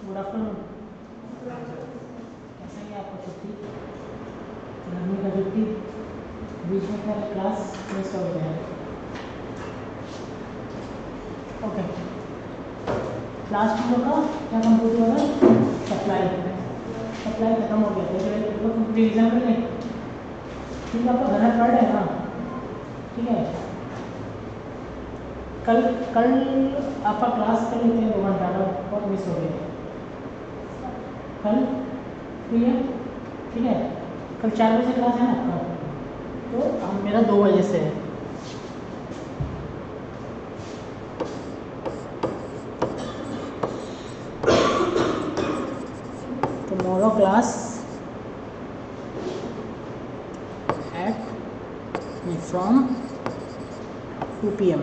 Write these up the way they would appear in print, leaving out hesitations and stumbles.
Good afternoon. कैसा है आपका छुट्टी, गर्मी का छुट्टी, बीच में क्या क्लास मिस हो गया है? ओके, लास्ट हम लोग का क्या कंप्लीट हुआ था? सप्लाई खत्म हो गया था। रिविजन में नहीं, ठीक है, आपका घना थर्ड है ना, ठीक है। कल आपका क्लास कर लेते हैं 2 घंटा का, बहुत मिस हो गया कल, ठीक है। कल 4 बजे क्लास है ना आपका, तो अब मेरा 2 बजे से है। Tomorrow class at from 2 PM।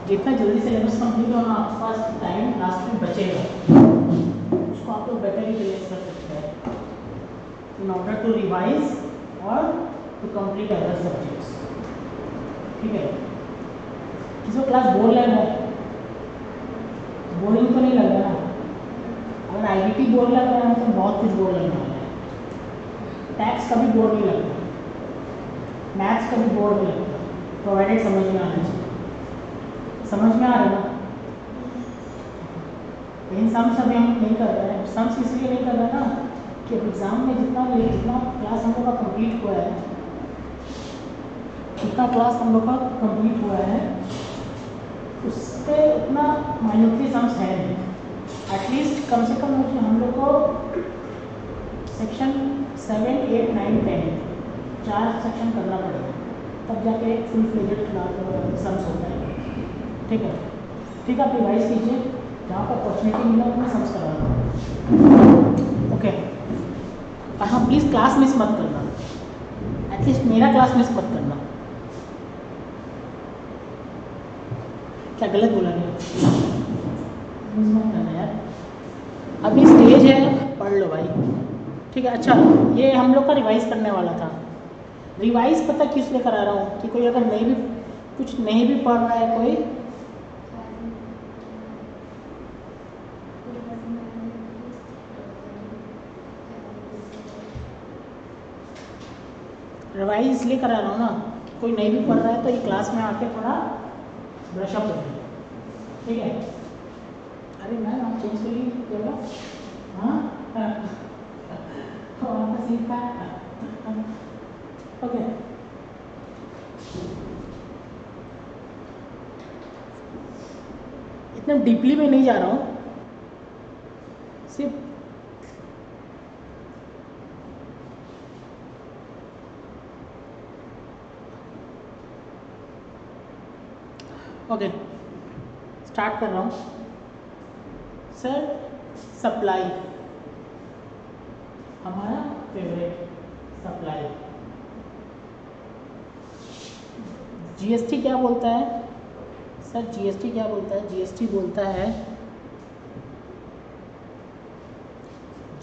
जितना जल्दी सिलेबस कंप्लीट होगा आपके पास टाइम लास्ट में बचेगा, उसको आप लोग बेटर यूटिलाइज कर सकते हैं इन ऑर्डर टू रिवाइज और टू कंप्लीट अदर सब्जेक्ट्स, ठीक है। किसी क्लास बोर लग रहा है, बोरिंग तो नहीं लग रहा ना? अगर आईडीटी बोर लग रहा है तो बहुत कुछ बोर लगने वाला है। टैक्स कभी बोर नहीं लगता, मैथ्स कभी बोर नहीं लगता, प्रोवाइडेड समझ में आना चाहिए। समझ में आ रहा है ना? लेकिन सम्स अभी हम नहीं कर रहे हैं। सम्स इसलिए नहीं कर रहे हैं ना कि एग्जाम में जितना क्लास हम लोग का कंप्लीट हुआ है, जितना क्लास हम लोग का कंप्लीट हुआ है उस पर उतना माइन्यूटली सम्स है नहीं। एटलीस्ट कम से कम मुझे हम लोग को सेक्शन 7, 8, 9, 10 4 सेक्शन करना पड़ेगा, तब जाके एक फुल फ्लेजेड क्लास सम्स होता है, ठीक है। ठीक है, आप रिवाइज कीजिए, जहाँ पर अपॉर्चुनिटी मिला तो मैं सम्स करा रहा हूँ, ओके। और हाँ, प्लीज़ क्लास मिस मत करना, एटलीस्ट मेरा क्लास मिस मत करना। क्या गलत बोला नहीं? मिस मत करना यार, अभी स्टेज है, पढ़ लो भाई, ठीक है। अच्छा, ये हम लोग का रिवाइज करने वाला था। रिवाइज पता किस लिए करा रहा हूँ कि कोई अगर कुछ नहीं भी पढ़ रहा है कोई, रिवाइज इसलिए करा रहा हूँ ना, कोई नहीं भी पढ़ रहा है तो ये क्लास में आके थोड़ा ब्रशअप हो जाए, ठीक है। अरे मैम आप चेंज करिए क्या? हाँ आपका सीट का ओके। इतना डीपली में नहीं जा रहा हूँ, सिर्फ ओके स्टार्ट कर रहा हूँ। सर, सप्लाई हमारा फेवरेट, सप्लाई। जीएसटी क्या बोलता है सर? जीएसटी क्या बोलता है? जीएसटी बोलता है,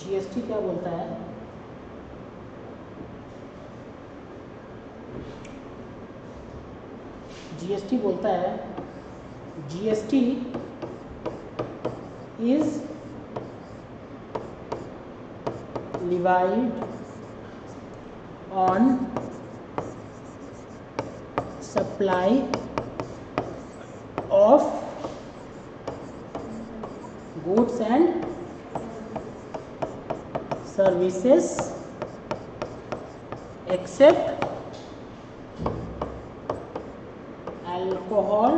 जीएसटी क्या बोलता है? जीएसटी बोलता है, GST is levied on supply of goods and services except alcohol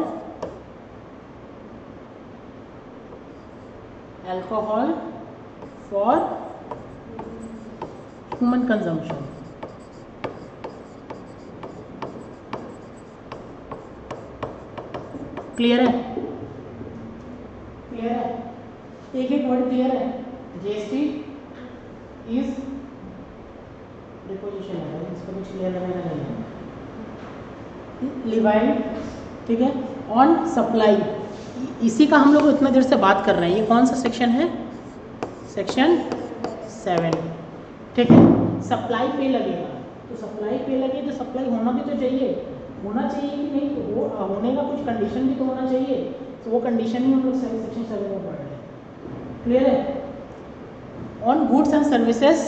for human consumption। Clear है? क्लियर है? एक एक वर्ड क्लियर है? जीएसटी इज प्रीपोजिशन है, इसको कुछ क्लियर करने का नहीं है। लिवाइड, ठीक है, ऑन सप्लाई, इसी का हम लोग इतना देर से बात कर रहे हैं। ये कौन सा सेक्शन है? सेक्शन 7, ठीक है। सप्लाई पे लगेगा, तो सप्लाई पे लगे तो सप्लाई होना भी तो चाहिए, होना चाहिए कि नहीं, तो वो होने का कुछ कंडीशन भी तो होना चाहिए, तो वो कंडीशन ही हम लोग सेक्शन 7 में पढ़ रहे हैं। क्लियर है? On goods and services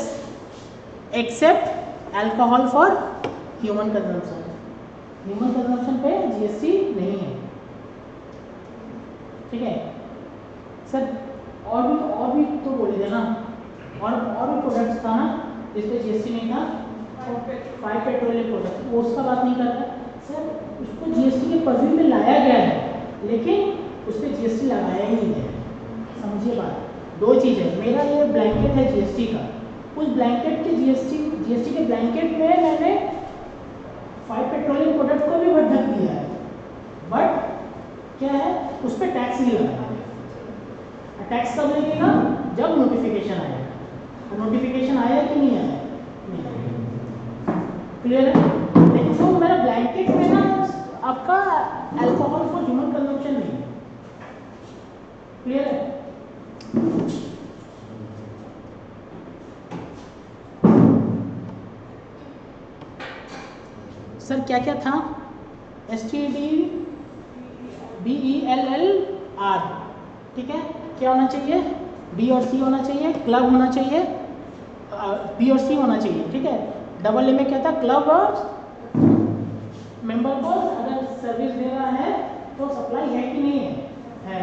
except alcohol for human consumption, human consumption पे जीएसटी नहीं है, ठीक है सर। और भी तो बोल देना, और भी प्रोडक्ट्स था ना जिस पे जीएसटी नहीं था, 5 पेट्रोलियम प्रोडक्ट, वो उसका बात नहीं कर रहा सर। उसको जीएसटी के पर्व्यू में लाया गया है, लेकिन उस पर जीएसटी लगाया ही नहीं है। समझिए बात, दो चीज़ है। मेरा ये ब्लैंकेट है जीएसटी का, उस ब्लैंकेट के जीएसटी के ब्लैंकेट में मैंने 5 पेट्रोलियम प्रोडक्ट को भी ढक दिया है, बट क्या है, उस पर टैक्स नहीं लगाना है। टैक्स कब लगेगा? जब नोटिफिकेशन आएगा। नोटिफिकेशन आया कि नहीं आया? नहीं। क्लियर है? लेकिन जो मेरा ब्लैंकेट में ना आपका अल्कोहल फॉर ह्यूमन कंजम्पशन नहीं है। क्लियर है? सर क्या क्या था? STDBELLR, ठीक है। क्या होना चाहिए? B और C होना चाहिए, क्लब होना चाहिए, B और C होना चाहिए, ठीक है। डबल ए में क्या था? क्लब और मेंबर को अगर सर्विस दे रहा है तो सप्लाई है कि नहीं है?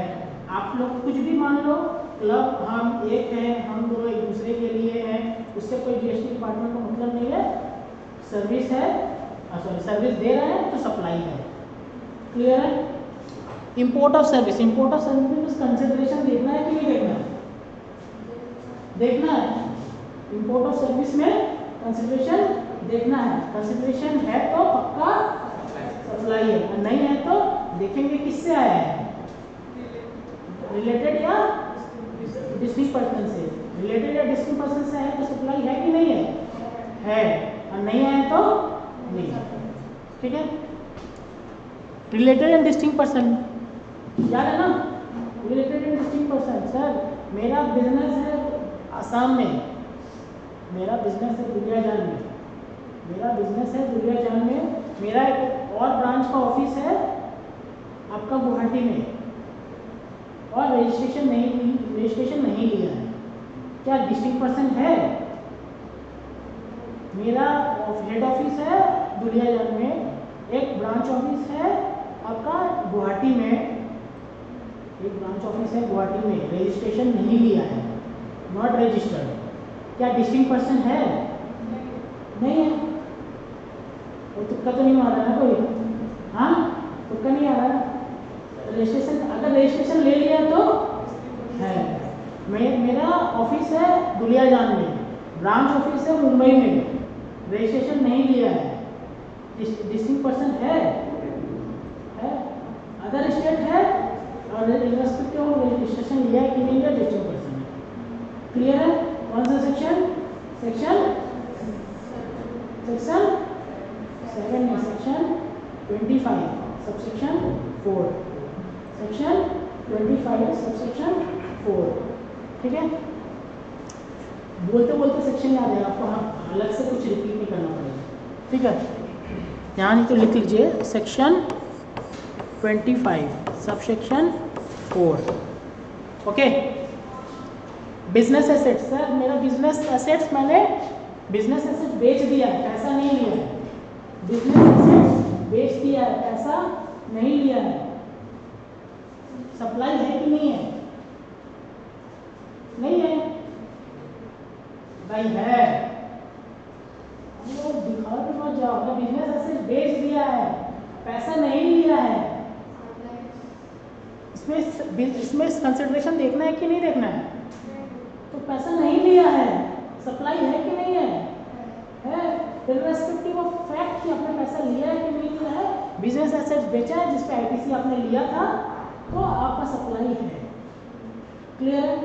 आप लोग कुछ भी मान लो, क्लब हम एक है, हम दोनों एक दूसरे के लिए हैं, उससे कोई जीएसटी डिपार्टमेंट का मतलब नहीं है। सर्विस है, सॉरी सर्विस दे रहा है तो सप्लाई है। क्लियर है? Import of service, import of service में कंसिडरेशन देखना है कि नहीं देखना है? देखना है। इंपोर्ट ऑफ सर्विस में कंसिडरेशन देखना है। कंसिडरेशन है तो पक्का सप्लाई है, और नहीं है तो देखेंगे किससे आया है, रिलेटेड या डिस्टिंक्ट पर्सन से। रिलेटेड या डिस्टिंक्ट पर्सन से है तो सप्लाई है कि नहीं है, और नहीं है तो नहीं, ठीक है। रिलेटेड एंड डिस्टिंक्ट पर्सन याद है ना? Related and distinct person, sir मेरा बिजनेस है आसाम में, मेरा बिजनेस है दुलियाजान में, मेरा बिजनेस है दुलियाजान में, मेरा एक और ब्रांच का ऑफिस है आपका गुवाहाटी में, और रजिस्ट्रेशन नहीं लिया है। क्या डिस्टिंक्ट पर्सन है? मेरा हेड ऑफिस है दुलियाजान में, एक ब्रांच ऑफिस है आपका गुवाहाटी में, एक ब्रांच ऑफिस है गुवाहाटी में, रजिस्ट्रेशन नहीं लिया है, नॉट रजिस्टर्ड। क्या डिस्टिंक्ट पर्सन है? नहीं है। वो तुक्का तो नहीं मारा ना कोई? हाँ, तुक्का नहीं आ रहा। रजिस्ट्रेशन, अगर रजिस्ट्रेशन ले लिया तो है। मेरा ऑफिस है दुलियाजान में, ब्रांच ऑफिस है मुंबई में, रजिस्ट्रेशन नहीं लिया है, डिस्टिंक्ट पर्सन है? अदर स्टेट है, और इर्रेस्पेक्टिव ऑफ रजिस्ट्रेशन लिया है कि नहीं लिया, डिस्टिंक्ट पर्सन है। क्लियर है? कौन सा सेक्शन? सेक्शन 7 में सेक्शन 25 सबसेक्शन 4, सेक्शन 25 सबसेक्शन 4, ठीक है। बोलते बोलते सेक्शन याद है आपको, हाँ अलग से कुछ रिपीट नहीं करना पड़ेगा, ठीक है। यहाँ नहीं तो लिख लीजिए section 25 subsection 4, okay. Business assets, sir मेरा बिजनेस एसेट्स, मैंने बिजनेस एसेट्स बेच दिया है, पैसा नहीं लिया है। बिजनेस एसेट्स बेच दिया है, पैसा नहीं लिया है। सप्लाई है कि नहीं है? नहीं है भाई, है। दिखा के मत जाओ, अगर बिजनेस एसेट्स बेच दिया है, पैसा नहीं लिया है, इसमें कंसिडरेशन देखना है कि नहीं देखना है? तो पैसा नहीं लिया है, सप्लाई है कि नहीं है? इर्रेस्पेक्टिव ऑफ फैक्ट कि आपने पैसा लिया है कि नहीं लिया है, बिजनेस एसेट्स बेचा है जिस पे आईटीसी आपने लिया था, तो आपका सप्लाई है। क्लियर है?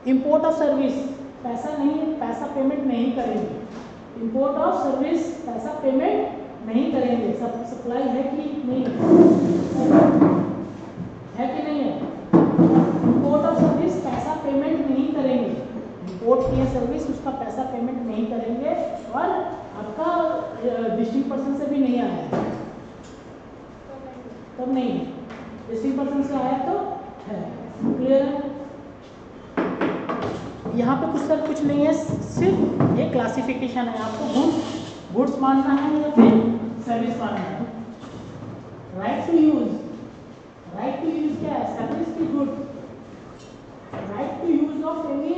इंपोर्ट ऑफ सर्विस, पैसा नहीं, पैसा पेमेंट नहीं करेंगे, इंपोर्ट ऑफ सर्विस पैसा पेमेंट नहीं करेंगे। सब सप्लाई है कि नहीं है कि नहीं है? इंपोर्ट ऑफ सर्विस पैसा पेमेंट नहीं करेंगे। इंपोर्ट किए सर्विस उसका पैसा पेमेंट नहीं करेंगे और आपका डिस्ट्रिक्ट पर्सन से भी नहीं आया है तब नहीं है, डिस्ट्रिक्ट पर्सन से आया तो है। क्लियर है? यहाँ पे कुछ नहीं है, सिर्फ ये क्लासिफिकेशन है। आपको गुड्स मानना है या फिर सर्विस मानना है। राइट टू यूज क्या है? सर्विस की good. Right to use of any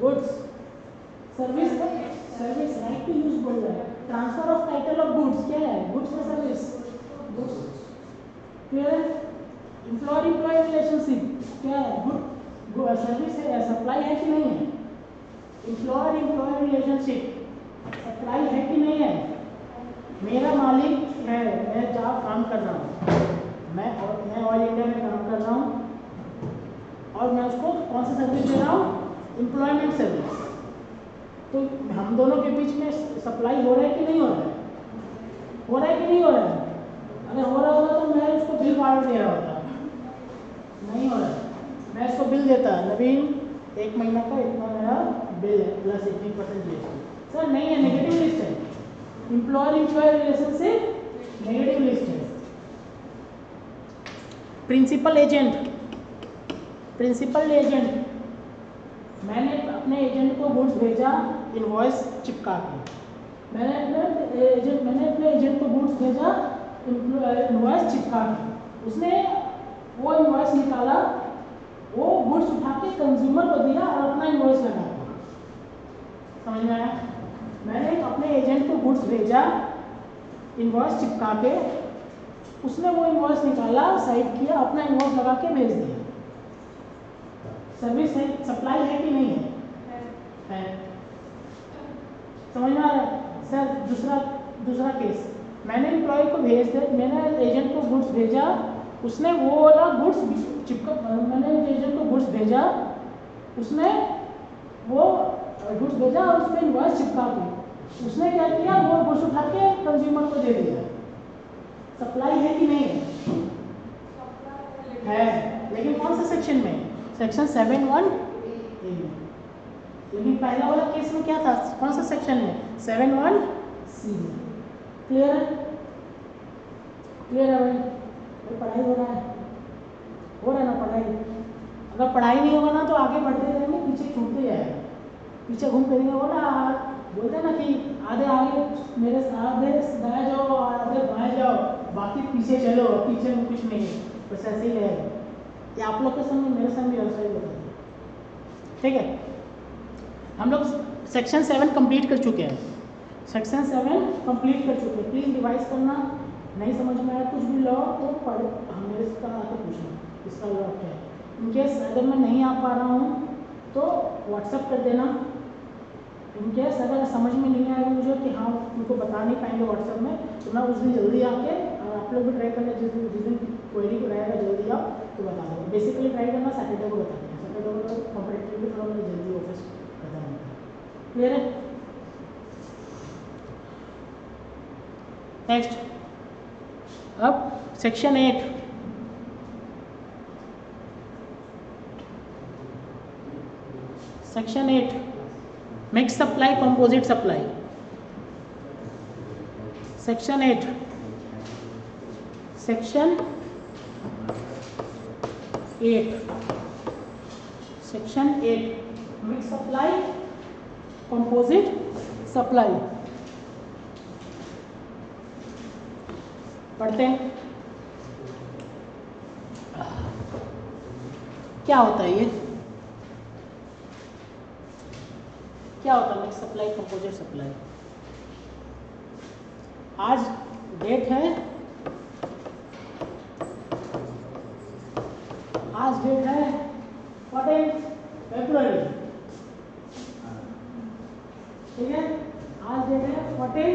goods, service right to use बोल रहा है। Transfer of title of goods क्या है? गुड्स या सर्विस? गुड्स। क्लियर है? एम्प्लॉय रिलेशनशिप क्या है? गुड सर्विस है, सप्लाई है कि नहीं है? एम्प्लॉय रिलेशनशिप सप्लाई है कि नहीं है? मेरा मालिक है, मैं जहाँ काम कर रहा हूँ, मैं ऑयल इंडिया में काम कर रहा हूँ और मैं उसको कौन सा सर्विस दे रहा हूँ? Employment service. तो हम दोनों के बीच में सप्लाई हो रहा है कि नहीं हो रहा है? हो रहा है कि नहीं हो रहा है? अगर हो रहा होता तो मैं उसको बिल वार्ड दे रहा होता। नहीं हो रहा है, मैं इसको बिल देता, नवीन 1 महीना का इतना मेरा बिल है प्लस 18% GST। सर नहीं है, नेगेटिव लिस्ट है। एम्प्लॉय रिलेशनशिप नेगेटिव लिस्ट है। प्रिंसिपल एजेंट, मैंने अपने एजेंट को गुड्स भेजा इनवॉइस चिपका के। मैंने अपने एजेंट को गुड्स भेजा इनवॉइस चिपका के। उसने वो इनवॉइस निकाला, वो गुड्स उठा के कंज्यूमर को दिया और अपना इनवॉइस लगा दिया। समझ में आया? मैंने अपने एजेंट को गुड्स भेजा इनवॉइस चिपका के, उसने वो इनवॉइस निकाला, साइड किया, अपना इनवॉइस लगा के भेज दिया। सर्विस है, सप्लाई है कि नहीं है? है। समझ में आ रहा है? सर दूसरा केस, मैंने एम्प्लॉय को मैंने एजेंट को गुड्स भेजा, उसने वो वाला गुड्स मैंने एजेंट को गुड्स भेजा, उसने वो गुड्स भेजा और उस पर इनवॉइस चिपका दी। उसने क्या किया? वो गुड्स उठा के कंज्यूमर को दे दिया। सप्लाई है कि नहीं है? लेकिन कौन सा सेक्शन में? सेक्शन 7(1) में। लेकिन पहला वाला केस में क्या था? कौन सा सेक्शन में? 7(1)(c) में। क्लियर है? भाई? तो पढ़ाई हो रहा है ना पढ़ाई? अगर पढ़ाई नहीं होगा ना तो आगे बढ़ते रहेंगे, पीछे छूटते जाएगा। पीछे घूम फिरेंगे, वो ना बोलते हैं ना कि आधे आगे मेरे आधे दाएं जाओ, आधे बाएं जाओ, बाकी पीछे चलो, पीछे में कुछ नहीं है। बस ऐसे ही रहेगा। ये आप लोग के सामने, मेरे सामने ऐसा ही होता है। ठीक है? हम लोग सेक्शन 7 कंप्लीट कर चुके हैं। सेक्शन 7 कंप्लीट कर चुके हैं। प्लीज़ रिवाइज करना। नहीं समझ में आया कुछ भी लॉ तो पढ़, हम मेरे से आके पूछना इसका लॉ क्या है। इनकेस अगर मैं नहीं आ पा रहा हूँ तो व्हाट्सएप कर देना। इनकेस अगर समझ में नहीं आएगा मुझे कि हाँ उनको बता नहीं पाएंगे व्हाट्सएप में, तो मैं उस दिन जल्दी आके, और आप लोग भी ट्राई करना, जिस दिन क्वेरी को रहेगा जल्दी आप तो बता दो। बेसिकली ट्राई करना सैटरडे को बता देना। सैटरडे को तो कॉम्पिटेटिवली थोड़ा मुझे जल्दी ऑफिस खत्म होता है। क्लियर है? नेक्स्ट, अब section 8। Section 8 mix supply, composite supply. Section 8 section 8 mix supply, composite supply. पढ़ते हैं क्या होता है ये, क्या होता है मिक्स सप्लाई, कंपोजिट सप्लाई। आज डेट है, आज डेट है 14 फरवरी। ठीक है? आज डेट है 14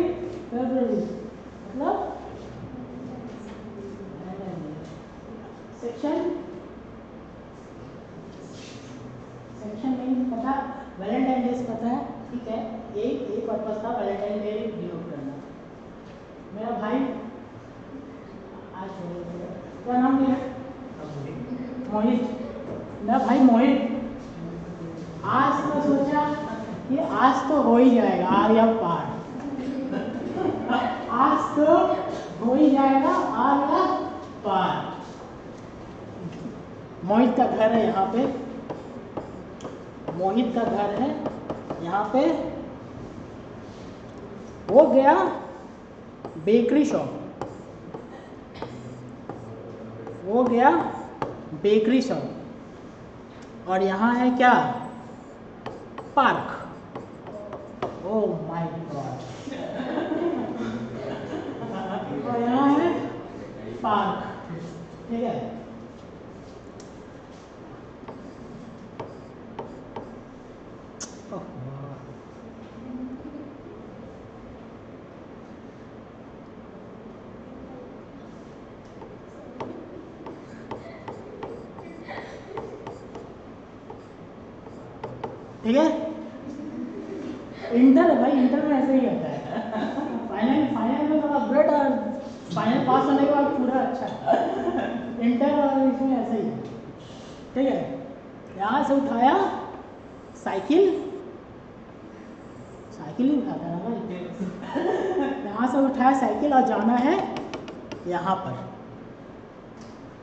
फरवरी, मतलब सेक्शन नहीं पता, वैलेंटाइन डेज पता है, ठीक है, यही पर्पस था वैलेंटाइन डे डिनोट करना। मेरा भाई आज क्या नाम है? मोहित। मेरा भाई मोहित आज तो सोचा कि आज तो हो ही जाएगा आर्या पार, आज तो हो ही जाएगा आर्या पार। मोहित का घर है यहाँ पे, मोहित का घर है यहाँ पे। वो गया बेकरी शॉप, वो गया बेकरी शॉप, और यहाँ है क्या? पार्क। Oh my God. और यहाँ है पार्क, ठीक है। ठीक है, इंटर है भाई, इंटर में ऐसे ही होता है। फाइनल में थोड़ा ब्रेड और फाइनल पास होने के बाद पूरा अच्छा। इंटर और इसमें ऐसे ही, ठीक है। यहाँ से उठाया साइकिल, साइकिल ही उठाता है भाई। यहाँ से उठाया साइकिल और जाना है यहाँ पर।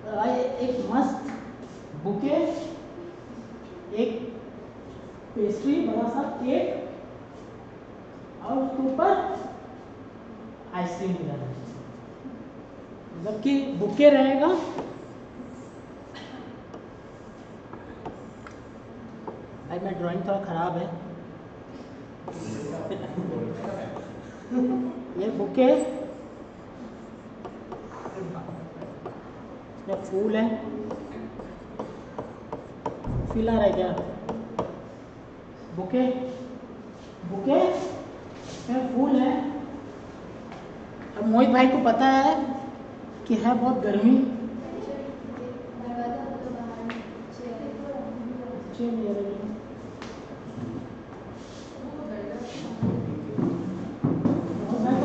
तो भाई एक मस्त बुके, एक पेस्ट्री, बड़ा सा केक, और उसके ऊपर आइसक्रीम भी डालना चाहिए, मतलब कि बुके रहेगा। भाई मैं ड्राइंग थोड़ा खराब है। ये बुके, इसमें फूल है, फिलर है क्या? बुके, बुके में फूल है। अब मोहित भाई को पता है कि है बहुत गर्मी,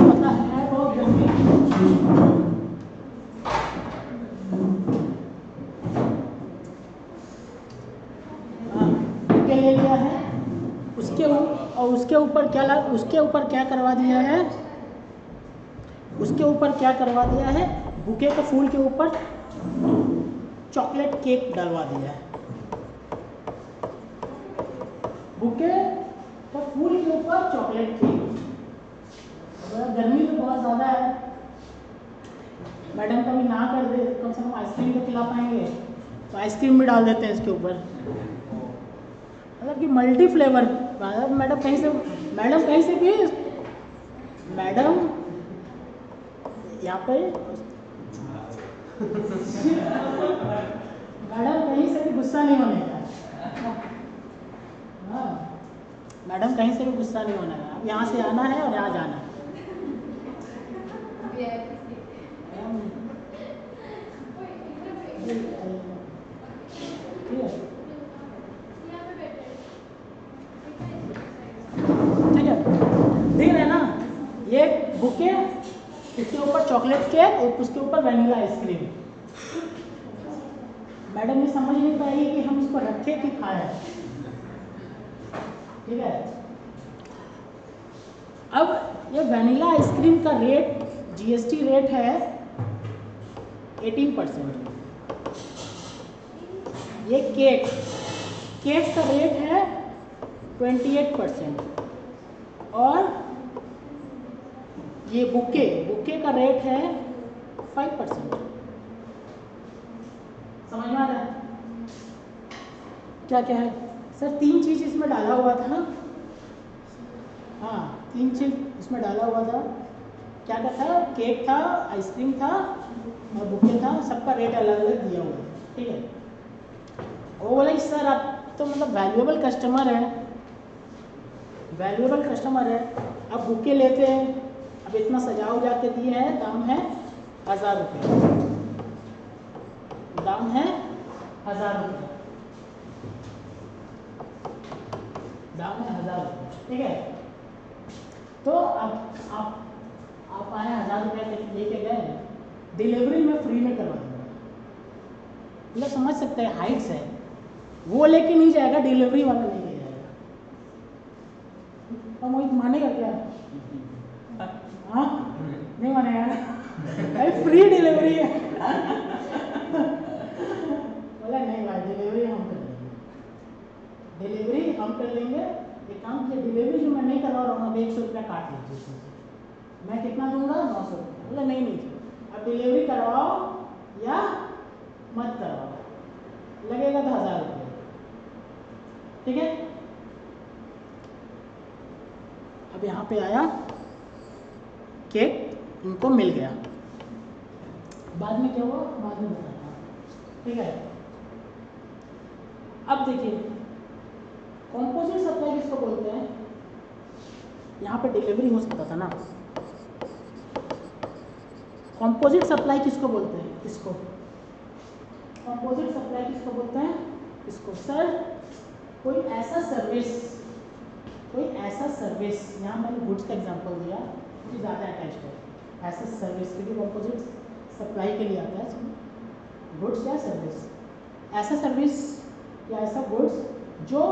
पता है बहुत गर्मी। बुके ले लिया है, उसके ऊपर क्या करवा दिया है? उसके ऊपर क्या करवा दिया है? बुके के फूल के ऊपर चॉकलेट केक डलवा दिया है। बुके के फूल के ऊपर चॉकलेट केक। गर्मी तो बहुत ज़्यादा है, मैडम कभी ना कर दे, कम से कम आइसक्रीम तो खिला पाएंगे, तो आइसक्रीम भी डाल देते हैं इसके ऊपर, मतलब कि मल्टी फ्लेवर। मैडम कहीं से भी, मैडम यहाँ पे मैडम कहीं से भी गुस्सा नहीं होने का। हाँ, मैडम कहीं से भी गुस्सा नहीं होने का। अब यहाँ से आना है और यहाँ जाना है। ठीक है, देख रहे हैं ना? ये बुके, इसके ऊपर चॉकलेट केक और उसके ऊपर वैनिला आइसक्रीम। मैडम ने समझ नहीं पाई कि हम इसको रखे कि खाए। ठीक है, अब ये वैनिला आइसक्रीम का रेट, जीएसटी रेट है 18%। ये केक का रेट है 28%, और ये बुके का रेट है 5%। समझ में आ रहा है क्या क्या है? सर 3 चीज इसमें डाला हुआ था। हाँ, 3 चीज इसमें डाला हुआ था। क्या क्या था? केक था, आइसक्रीम था और बुके था। सबका रेट अलग अलग दिया हुआ है। ठीक है, वो बोला सर आप तो मतलब वैल्यूएबल कस्टमर है, अब बुके लेते हैं, अब इतना सजा उजा के दिए हैं, दाम है 1000 रुपये, दाम है 1000 रुपये, दाम है 1000 रुपये। ठीक है। तो अब आप आए 1000 रुपये लेके गए, डिलीवरी में फ्री में करवा दूंगा, मतलब समझ सकते हैं हाइट्स है, वो लेके नहीं जाएगा, डिलीवरी वाला लेके जाएगा। तो मोहित मानेगा क्या? हाँ नहीं मानेगा अरे फ्री डिलीवरी है बोला नहीं भाई डिलीवरी हम कर लेंगे, डिलीवरी हम कर लेंगे। एक काम किया, डिलीवरी जो मैं नहीं करवा रहा हूँ, 100 रुपया काट लीजिए उसमें से, मैं कितना दूंगा 900 रुपया। बोला नहीं अब डिलीवरी करवाओ या मत करवाओ, लगेगा तो 1000 रुपये, ठीक है। अब यहाँ पे आया केक इनको मिल गया, बाद में क्या हुआ बाद में बताता हूँ, ठीक है। अब देखिए कंपोजिट सप्लाई किसको बोलते हैं, यहाँ पे डिलीवरी हो सकता था ना। कंपोजिट सप्लाई किसको बोलते हैं, इसको कंपोजिट सप्लाई किसको बोलते हैं, इसको। सर कोई ऐसा सर्विस, यहाँ मैंने गुड्स का एग्जांपल दिया मुझे ज़्यादा अटैच है, ऐसा सर्विस, क्योंकि कंपोजिट सप्लाई के लिए आता है गुड्स या सर्विस, ऐसा सर्विस या ऐसा गुड्स जो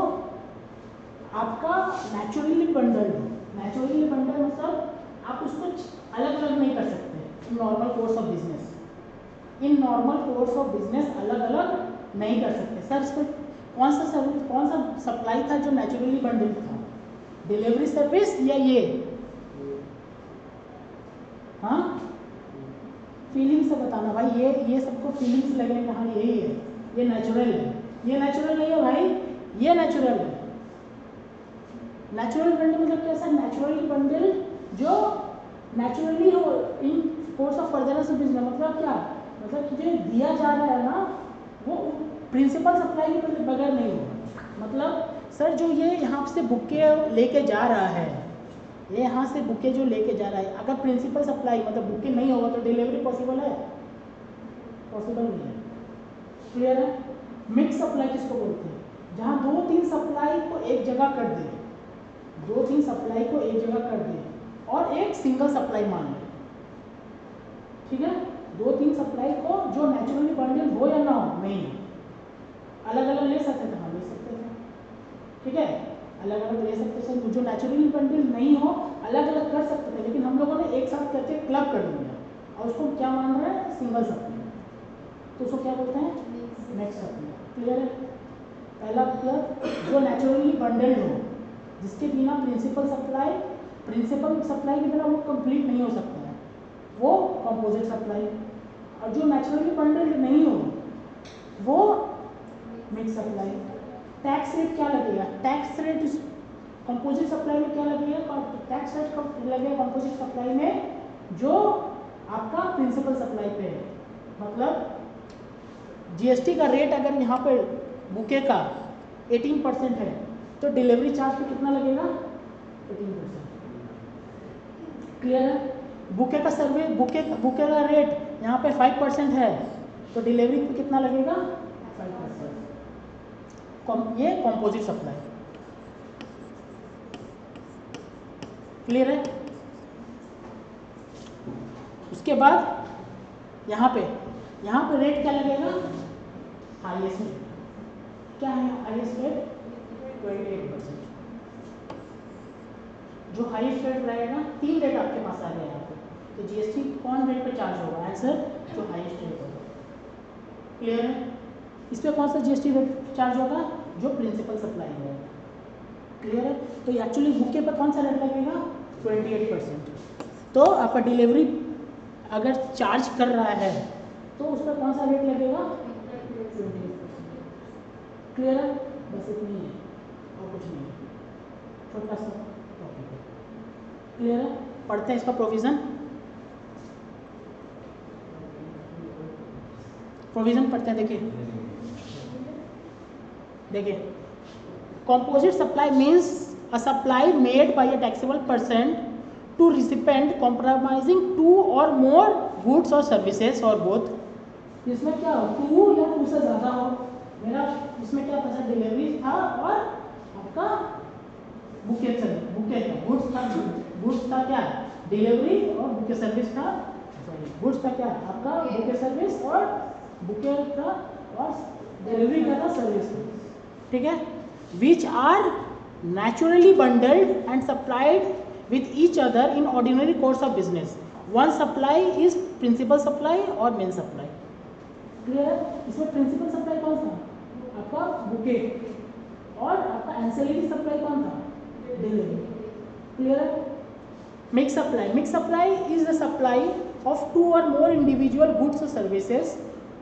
आपका नेचुरली बंडल्ड हो। नेचुरली बंडल मतलब आप उसको अलग अलग नहीं कर सकते in normal course of business, in normal course of business अलग अलग नहीं कर सकते। सर इसमें कौन सा सर्विस, कौन सा सप्लाई था जो नेचुरली बंडल्ड था, डिलीवरी सर्विस या ये? हाँ फीलिंग से बताना भाई, ये सबको फीलिंग्स लगेंगे, हाँ यही है, ये नेचुरल है, ये नेचुरल नहीं है भाई, ये नेचुरल है। नेचुरल बंडल मतलब क्या सर, नेचुरली बंडल जो नेचुरली हो in course of furtherance of business, मतलब क्या, मतलब कि जो दिया जा रहा है ना वो प्रिंसिपल सप्लाई के बगैर नहीं होगा। मतलब सर जो ये यहाँ से बुके लेके जा रहा है, ये यहाँ से बुके जो लेके जा रहा है, अगर प्रिंसिपल सप्लाई मतलब बुके नहीं होगा तो डिलीवरी पॉसिबल है? पॉसिबल नहीं है। क्लियर है? मिक्स सप्लाई किसको बोलते हैं, जहाँ 2-3 सप्लाई को एक जगह कर दे, 2-3 सप्लाई को एक जगह कर दे और एक सिंगल सप्लाई मान ले, ठीक है। 2-3 सप्लाई को जो नेचुरली बंडल हो या ना हो, नहीं अलग अलग ले सकते थे, हाँ ले सकते थे, ठीक है, अलग अलग ले सकते थे। जो नेचुरली बंडल नहीं हो अलग अलग कर सकते थे, लेकिन हम लोगों ने एक साथ करके क्लब कर दिया और उसको क्या मान रहे हैं, सिंगल सप्लाई, तो उसको क्या बोलते हैं, मिक्स सप्लाई। क्लियर है? पहला मतलब जो नेचुरली बंडल्ड हो, जिसके बिना प्रिंसिपल सप्लाई के बिना वो कंप्लीट नहीं हो सकता है, वो कंपोजिट सप्लाई। और जो नेचुरली बंडल्ड नहीं हो वो मिक्स सप्लाई। टैक्स रेट क्या लगेगा, टैक्स रेट कंपोजिट सप्लाई में क्या लगेगा, टैक्स रेट लगेगा कंपोजिट सप्लाई में जो आपका प्रिंसिपल सप्लाई पे है। मतलब जीएसटी का रेट अगर यहाँ पे बुके का 18% है तो डिलीवरी चार्ज पे कितना लगेगा, 18%। क्लियर है? बुके का बुके का रेट यहाँ पे 5% है तो डिलीवरी पे कितना लगेगा, 5%। ये कंपोजिट सप्लाई। क्लियर है? उसके बाद यहाँ पे रेट क्या लगेगा, हाईएस्ट रेट क्या है, हाईएस्ट रेट 28%। जो हाईएस्ट रेट रहेगा, 3 रेट आपके पास आ गया यहाँ पे, तो जीएसटी कौन रेट पे चार्ज होगा, आंसर जो हाईएस्ट रेट होगा। क्लियर है? इस पे कौन सा जीएसटी रेट चार्ज होगा, जो प्रिंसिपल सप्लाई है। क्लियर है? तो एक्चुअली बुके पर कौन सा रेट लगेगा, 28%। तो आपका डिलीवरी अगर चार्ज कर रहा है तो उस पर कौन सा रेट लगेगा, 28%। क्लियर है? बस इतनी है और कुछ नहीं है, छोटा सा टॉपिक है। क्लियर है? पढ़ते हैं इसका प्रोविज़न पढ़ते हैं। देखिए composite supply means a supply made by a taxable person to recipient comprising 2 or more goods or services or both। इसमें क्या हो, 2 या 2 से ज़्यादा हो, मेरा इसमें क्या था, डिलीवरी था और आपका बुके का गुड्स था क्या डिलीवरी, और बुके सर्विस था, सॉरी गुड्स था क्या आपका बुके सर्विस, और बुके का और डिलीवरी का था सर्विस, ठीक है। Which are naturally bundled and supplied with each other in ordinary course of business. One supply is principal supply और main supply. क्लियर है? इसमें प्रिंसिपल सप्लाई कौन था आपका बुके, और आपका एंसेलरी सप्लाई कौन था डिलीवरी। क्लियर है? Mix supply is the supply of two और मोर इंडिविजुअल गुड्स और सर्विसेज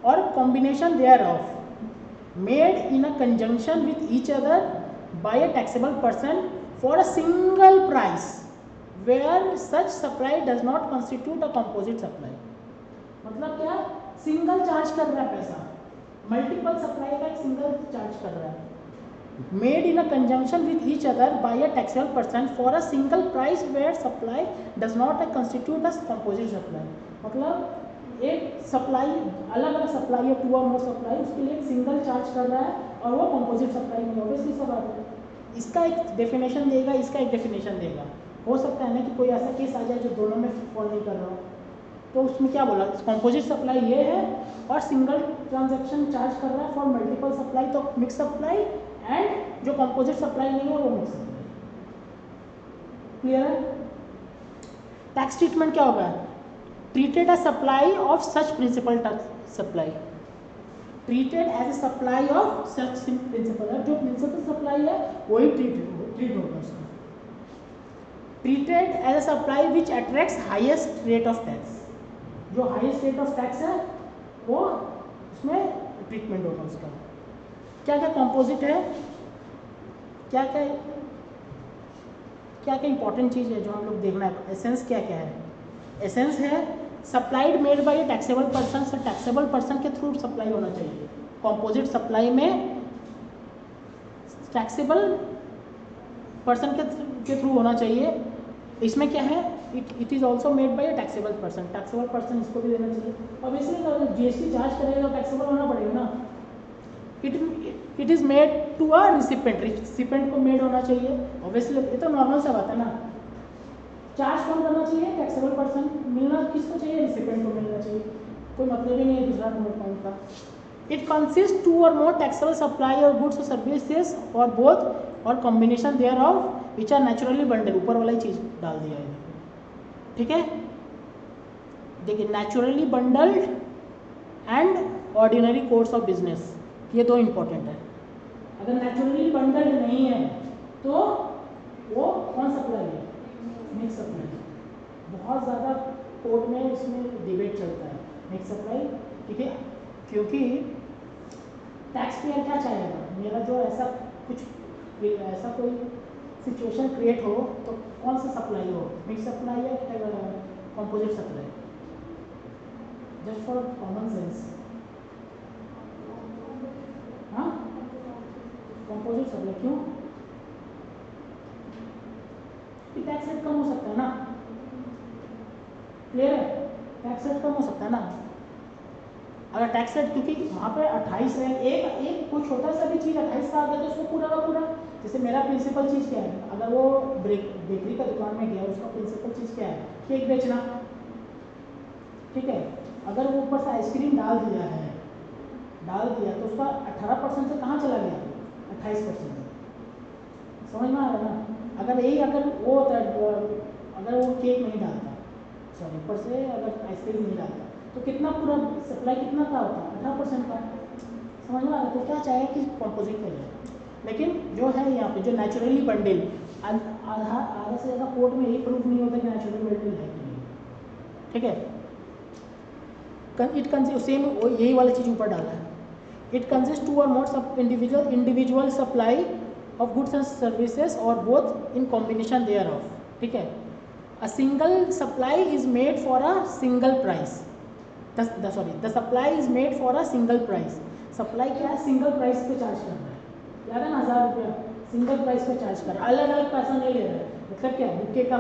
और combination thereof made in a conjunction with each other by a taxable person for a single price where such supply does not constitute a composite supply. मतलब क्या, single charge कर रहा है पैसा, multiple supply का एक single charge कर रहा है। Made in a conjunction with each other by a taxable person for a single price where supply does not constitute a composite supply. मतलब एक सप्लाई, अलग अलग सप्लाई है, टू और मोर सप्लाई, उसके लिए एक सिंगल चार्ज कर रहा है और वो कंपोजिट सप्लाई नहीं, ऑब्वियसली सब बात है। इसका एक डेफिनेशन देगा, इसका एक डेफिनेशन देगा। हो सकता है ना कि कोई ऐसा केस आ जाए जो दोनों में फॉल नहीं कर रहा हो, तो उसमें क्या बोला, कंपोजिट सप्लाई ये है और सिंगल ट्रांजैक्शन चार्ज कर रहा है फॉर मल्टीपल सप्लाई, तो मिक्स सप्लाई, एंड जो कंपोजिट सप्लाई नहीं है वो मिक्स सप्लाई। क्लियर है? टैक्स ट्रीटमेंट क्या होगा, treated a supply of such principal supply, treated as a supply of such principal, जो प्रिंसिपल सप्लाई है वही ट्रीट होगा उसका। Treated as a supply which attracts highest rate of tax, जो highest rate of tax है वो उसमें treatment होगा उसका। क्या क्या कॉम्पोजिट है, क्या क्या इंपॉर्टेंट चीज़ है जो हम लोग देखना है, एसेंस क्या क्या है। एसेंस है supplied made by taxable person, से टैक्सेबल पर्सन के थ्रू सप्लाई होना चाहिए। कॉम्पोजिट सप्लाई में टैक्सेबल पर्सन के थ्रू होना चाहिए। इसमें क्या है, it is also made by taxable person, taxable person इसको भी देना चाहिए। और इसलिए जीएसटी चार्ज करेगा तो टैक्सेबल होना पड़ेगा ना। It is made to a recipient को मेड होना चाहिए, ऑब्वियसली ये तो नॉर्मल सा बात है ना। चार्ज कौन करना चाहिए, टैक्सेबल पर्सन, मिलना किसको चाहिए, रिसिपेंट को मिलना चाहिए, कोई मतलब ही नहीं है दूसरा नंबर पॉइंट का। इट कंसिस्ट टू और मोर टैक्सेबल सप्लाई और गुड्स और सर्विसेज और बोथ और combination thereof which are naturally bundle, ऊपर वाला ही चीज़ डाल दिया है, ठीक है। देखिए naturally bundled and ordinary course of business, ये दो इंपॉर्टेंट है। अगर नेचुरली बंडल्ड नहीं है तो वो कौन सप्लाई है, मिक्स सप्लाई। बहुत ज़्यादा कोर्ट में इसमें डिबेट चलता है मिक्स सप्लाई, ठीक है, क्योंकि टैक्स पेयर क्या चाहेगा, मेरा जो ऐसा कोई सिचुएशन क्रिएट हो तो कौन सा सप्लाई हो, मिक्स सप्लाई या composite supply, just for common sense. हाँ, कंपोजिट सप्लाई क्यों, टैक्स रेट कम हो सकता है ना। क्लियर है, टैक्स रेट कम हो सकता है ना। अगर टैक्स रेट, क्योंकि वहाँ पे 28 है, एक कोई छोटा सा भी चीज़ 28 का आ गया तो उसको पूरा का पूरा, जैसे मेरा प्रिंसिपल चीज़ क्या है, अगर वो बेकरी का दुकान में गया उसका प्रिंसिपल चीज़ क्या है, केक बेचना, ठीक है। अगर वो ऊपर से आइसक्रीम डाल दिया तो उसका 18% से कहाँ चला गया, 28%, समझ में आ रहा है ना। अगर वो होता है, अगर वो केक नहीं डालता, सॉरी ऊपर से अगर आइसक्रीम नहीं डालता तो कितना पूरा सप्लाई कितना का होता है, 18% का, समझ में आ रहा है। तो क्या चाहे कि कंपोजिट हो जाए, लेकिन जो है यहाँ पे जो नेचुरली बंडल, आधा से ज़्यादा कोर्ट में यही प्रूफ नहीं होता कि नेचुरली बंडल है कि नहीं, ठीक है। सेम यही वाली चीज़ ऊपर डाला है। इट कंसिस्ट टू और more individual supply of goods and services or both in combination thereof, ठीक है। A single supply is made for a single price, the supply is made for a single price। Supply क्या है, single price पे charge कर रहा है, याद है ना, 1000 रुपया सिंगल प्राइस पे चार्ज कर रहा है, अलग अलग पैसा नहीं ले रहा है। मतलब क्या, बुके का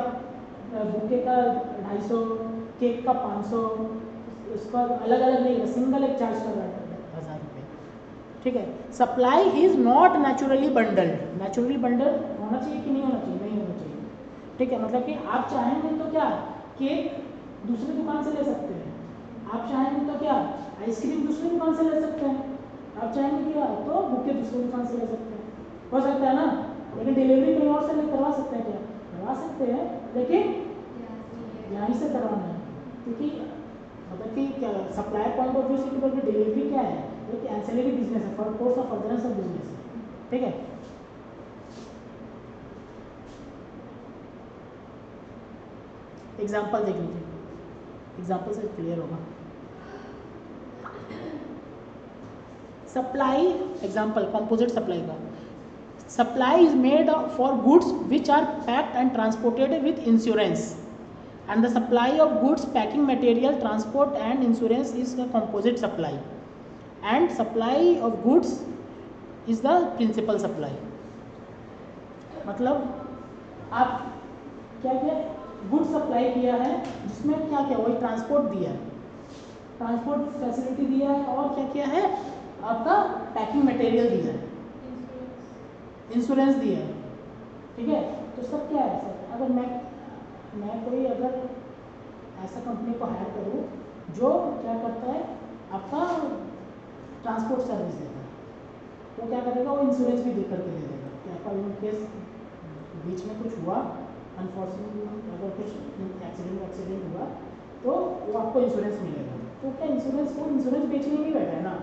250, केक का 500, उसका अलग अलग नहीं, सिंगल एक चार्ज कर रहा है 1000 रुपये, ठीक है। Supply is not naturally bundled, naturally bundle होना चाहिए कि नहीं होना चाहिए, नहीं होना चाहिए, ठीक है। मतलब कि आप चाहेंगे तो क्या केक दूसरी दुकान से ले सकते हैं, आप चाहेंगे तो क्या आइसक्रीम दूसरी दुकान से ले सकते हैं, आप चाहेंगे क्या तो बुके दूसरी दुकान से ले सकते हैं, हो सकता है ना। लेकिन डिलीवरी कहीं और से करवा सकते हैं क्या, करवा सकते हैं, लेकिन यहीं से करवाना है, क्योंकि मतलब कि क्या सप्लायर पॉइंट ऑफ व्यू से कि डिलीवरी क्या है, एक एंसिलरी बिजनेस है, for course of furtherance of business है, ठीक है। एग्जांपल देख लीजिए, एग्जांपल से क्लियर होगा। सप्लाई एग्जांपल कंपोजिट सप्लाई का, supply is made for goods which are packed and transported with insurance, and the supply of goods, packing material, transport and insurance is a composite supply, and supply of goods is the principal supply। मतलब आप क्या क्या good supply किया है, जिसमें क्या क्या वही ट्रांसपोर्ट दिया है, ट्रांसपोर्ट फैसिलिटी दिया है, और क्या क्या है आपका पैकिंग मटेरियल दिया है, इंश्योरेंस दिया है, ठीक है। तो सब क्या है सर, अगर मैं कोई अगर ऐसा कंपनी को हायर करूँ जो क्या करता है आपका ट्रांसपोर्ट सर्विस देता है, तो क्या करेगा वो इंश्योरेंस भी दे करके दे देगा कि आपका इन केस बीच में कुछ हुआ अनफॉर्चुनेटली, अगर कुछ एक्सीडेंट हुआ तो वो आपको इंश्योरेंस मिलेगा। तो क्या इंश्योरेंस, वो इंश्योरेंस बेचने नहीं बैठा है ना,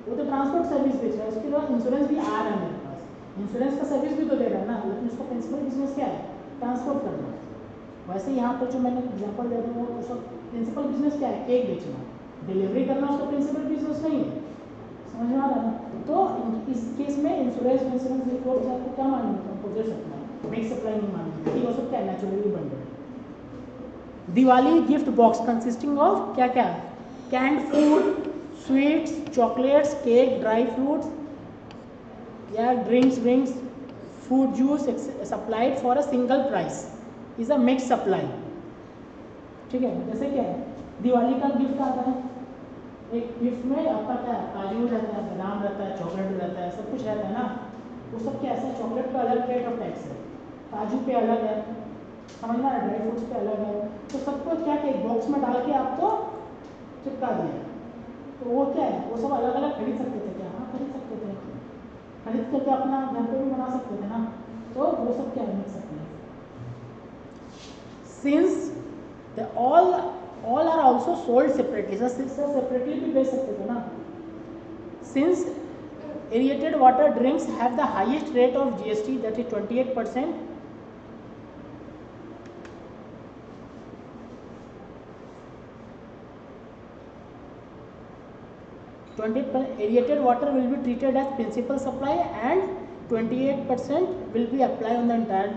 वो तो ट्रांसपोर्ट सर्विस बेच रहा है, उसके बाद इंश्योरेंस भी आ रहा है मेरे पास, इंश्योरेंस का सर्विस भी तो दे रहा है ना, लेकिन उसका प्रिंसिपल बिजनेस क्या है, ट्रांसपोर्ट करना। वैसे यहाँ पर जो मैंने एग्जांपल दे रहा हूँ वो उसका प्रिंसिपल बिजनेस क्या है, केक बेचना, डिलीवरी करना उसका प्रिंसिपल बिजनेस नहीं है, समझ में आ रहा है ना। तो इस केस में इंश्योरेंस रिपोर्ट आपको क्या मानेंगे, कंपोजिट सप्लाई, मिक्स सप्लाई नहीं मानेंगे, वो सब क्या naturally bundle. Diwali gift box consisting of क्या क्या, canned food, sweets, chocolates, cake, dry fruits या drinks, food juice supplied for a single price is a mix supply, ठीक है। जैसे क्या है दिवाली का गिफ्ट आता है, एक गिफ्ट में आपका क्या है, काजू रहता है, बादाम रहता है, चॉकलेट रहता है, सब कुछ रहता है ना, वो सब क्या ऐसा, चॉकलेट का अलग रेट ऑफ टैक्स है, काजू पे अलग है, समझना है, ड्राई फ्रूट्स पे अलग है, तो सबको क्या क्या एक बॉक्स में डाल के आपको चिपका दिया, तो वो क्या है, वो सब अलग अलग खरीद सकते थे क्या, हाँ खरीद सकते थे, खरीद करके अपना घर पे भी बना सकते थे ना, तो वो सब क्या मिल सकते हैं। Since they all are also sold separately, so separately भी बेच सकते थे ना। Since aerated water drinks have the highest rate of GST, that is 28%, aerated water will be treated as principal supply and 28% will be applied on the entire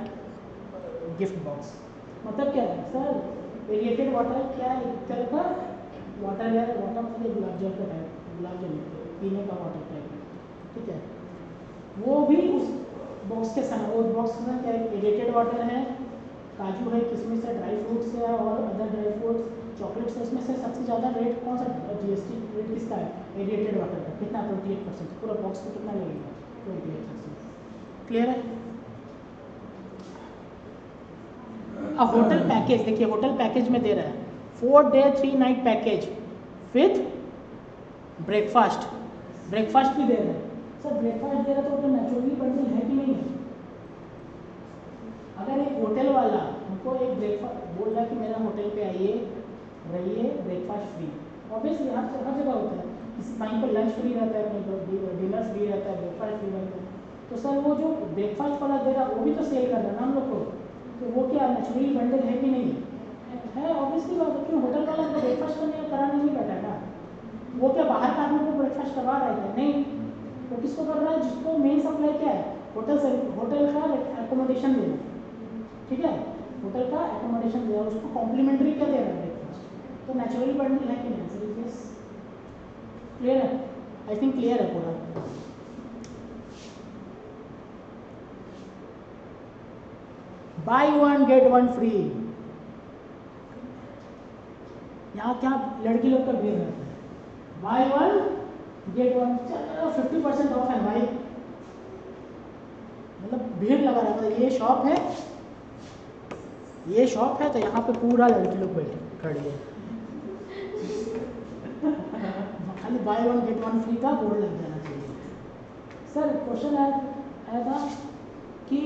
gift box। मतलब क्या है sir, aerated water क्या है, एक तरह का water है, water मतलब गुलाब जल का टाइप, गुलाब जल पीने का वाटर टाइप, ठीक है। वो भी उस बॉक्स के साथ, वो बॉक्स में क्या है, एरिएटेड वाटर है, काजू है, किशमिश है, ड्राई फ्रूट्स है और अदर ड्राई फ्रूट्स, चॉकलेट्स है, इसमें से सबसे ज़्यादा रेट कौन सा, GST रेट किसका है, एरिएटेड वाटर का, कितना 28%, पूरा बॉक्स में कितना लगेगा 28%, क्लियर है। होटल पैकेज देखिए, होटल पैकेज में दे रहा है 4 day 3 night package with breakfast, breakfast भी दे रहा है सर, ब्रेकफास्ट दे रहा है तो नेचुरली बंडल है कि नहीं है। अगर एक होटल वाला हमको एक ब्रेकफास्ट बोल रहा है कि मेरा होटल पे आइए, रहिए, ब्रेकफास्ट फ्री, ऑब्वियसली हर जगह होता है, किसी कहीं पर लंच फ्री रहता है, कहीं पर डिनर फ्री रहता है, ब्रेकफास्ट फ्री रहता है, तो सर वो जो ब्रेकफास्ट वाला दे रहा है वो भी तो सेल कर रहा है ना हम लोग को, तो वो क्या नेचुरली बंडल है कि नहीं है, ऑब्वियसली बात है, क्यों होटल वाला तो ब्रेकफास्ट कराने नहीं बैठा था, वो क्या बाहर का आदमी को ब्रेकफास्ट करवा रहा है नहीं, वो किसको कर रहा है, जिसको मेन सप्लाई क्या है, होटल का एकोमोडेशन देना, ठीक है, होटल का एकोमोडेशन दे, उसको कॉम्प्लीमेंट्री क्या दे रहा है ब्रेकफास्ट, तो नेचुरली बंडल है कि नहीं, क्लियर है, आई थिंक क्लियर है पूरा। बाई 1 get 1 फ्री, यहाँ क्या लड़की लोग का भीड़ रहता है, बाई 1 गेट वन 50% ऑफ है भाई, मतलब भीड़ लगा रहा है। ये शॉप है, ये शॉप है, तो यहाँ पे पूरा लड़की लोग बैठे खड़ी है, खाली by one get one free का बोर्ड लग जाना चाहिए। सर क्वेश्चन आया था कि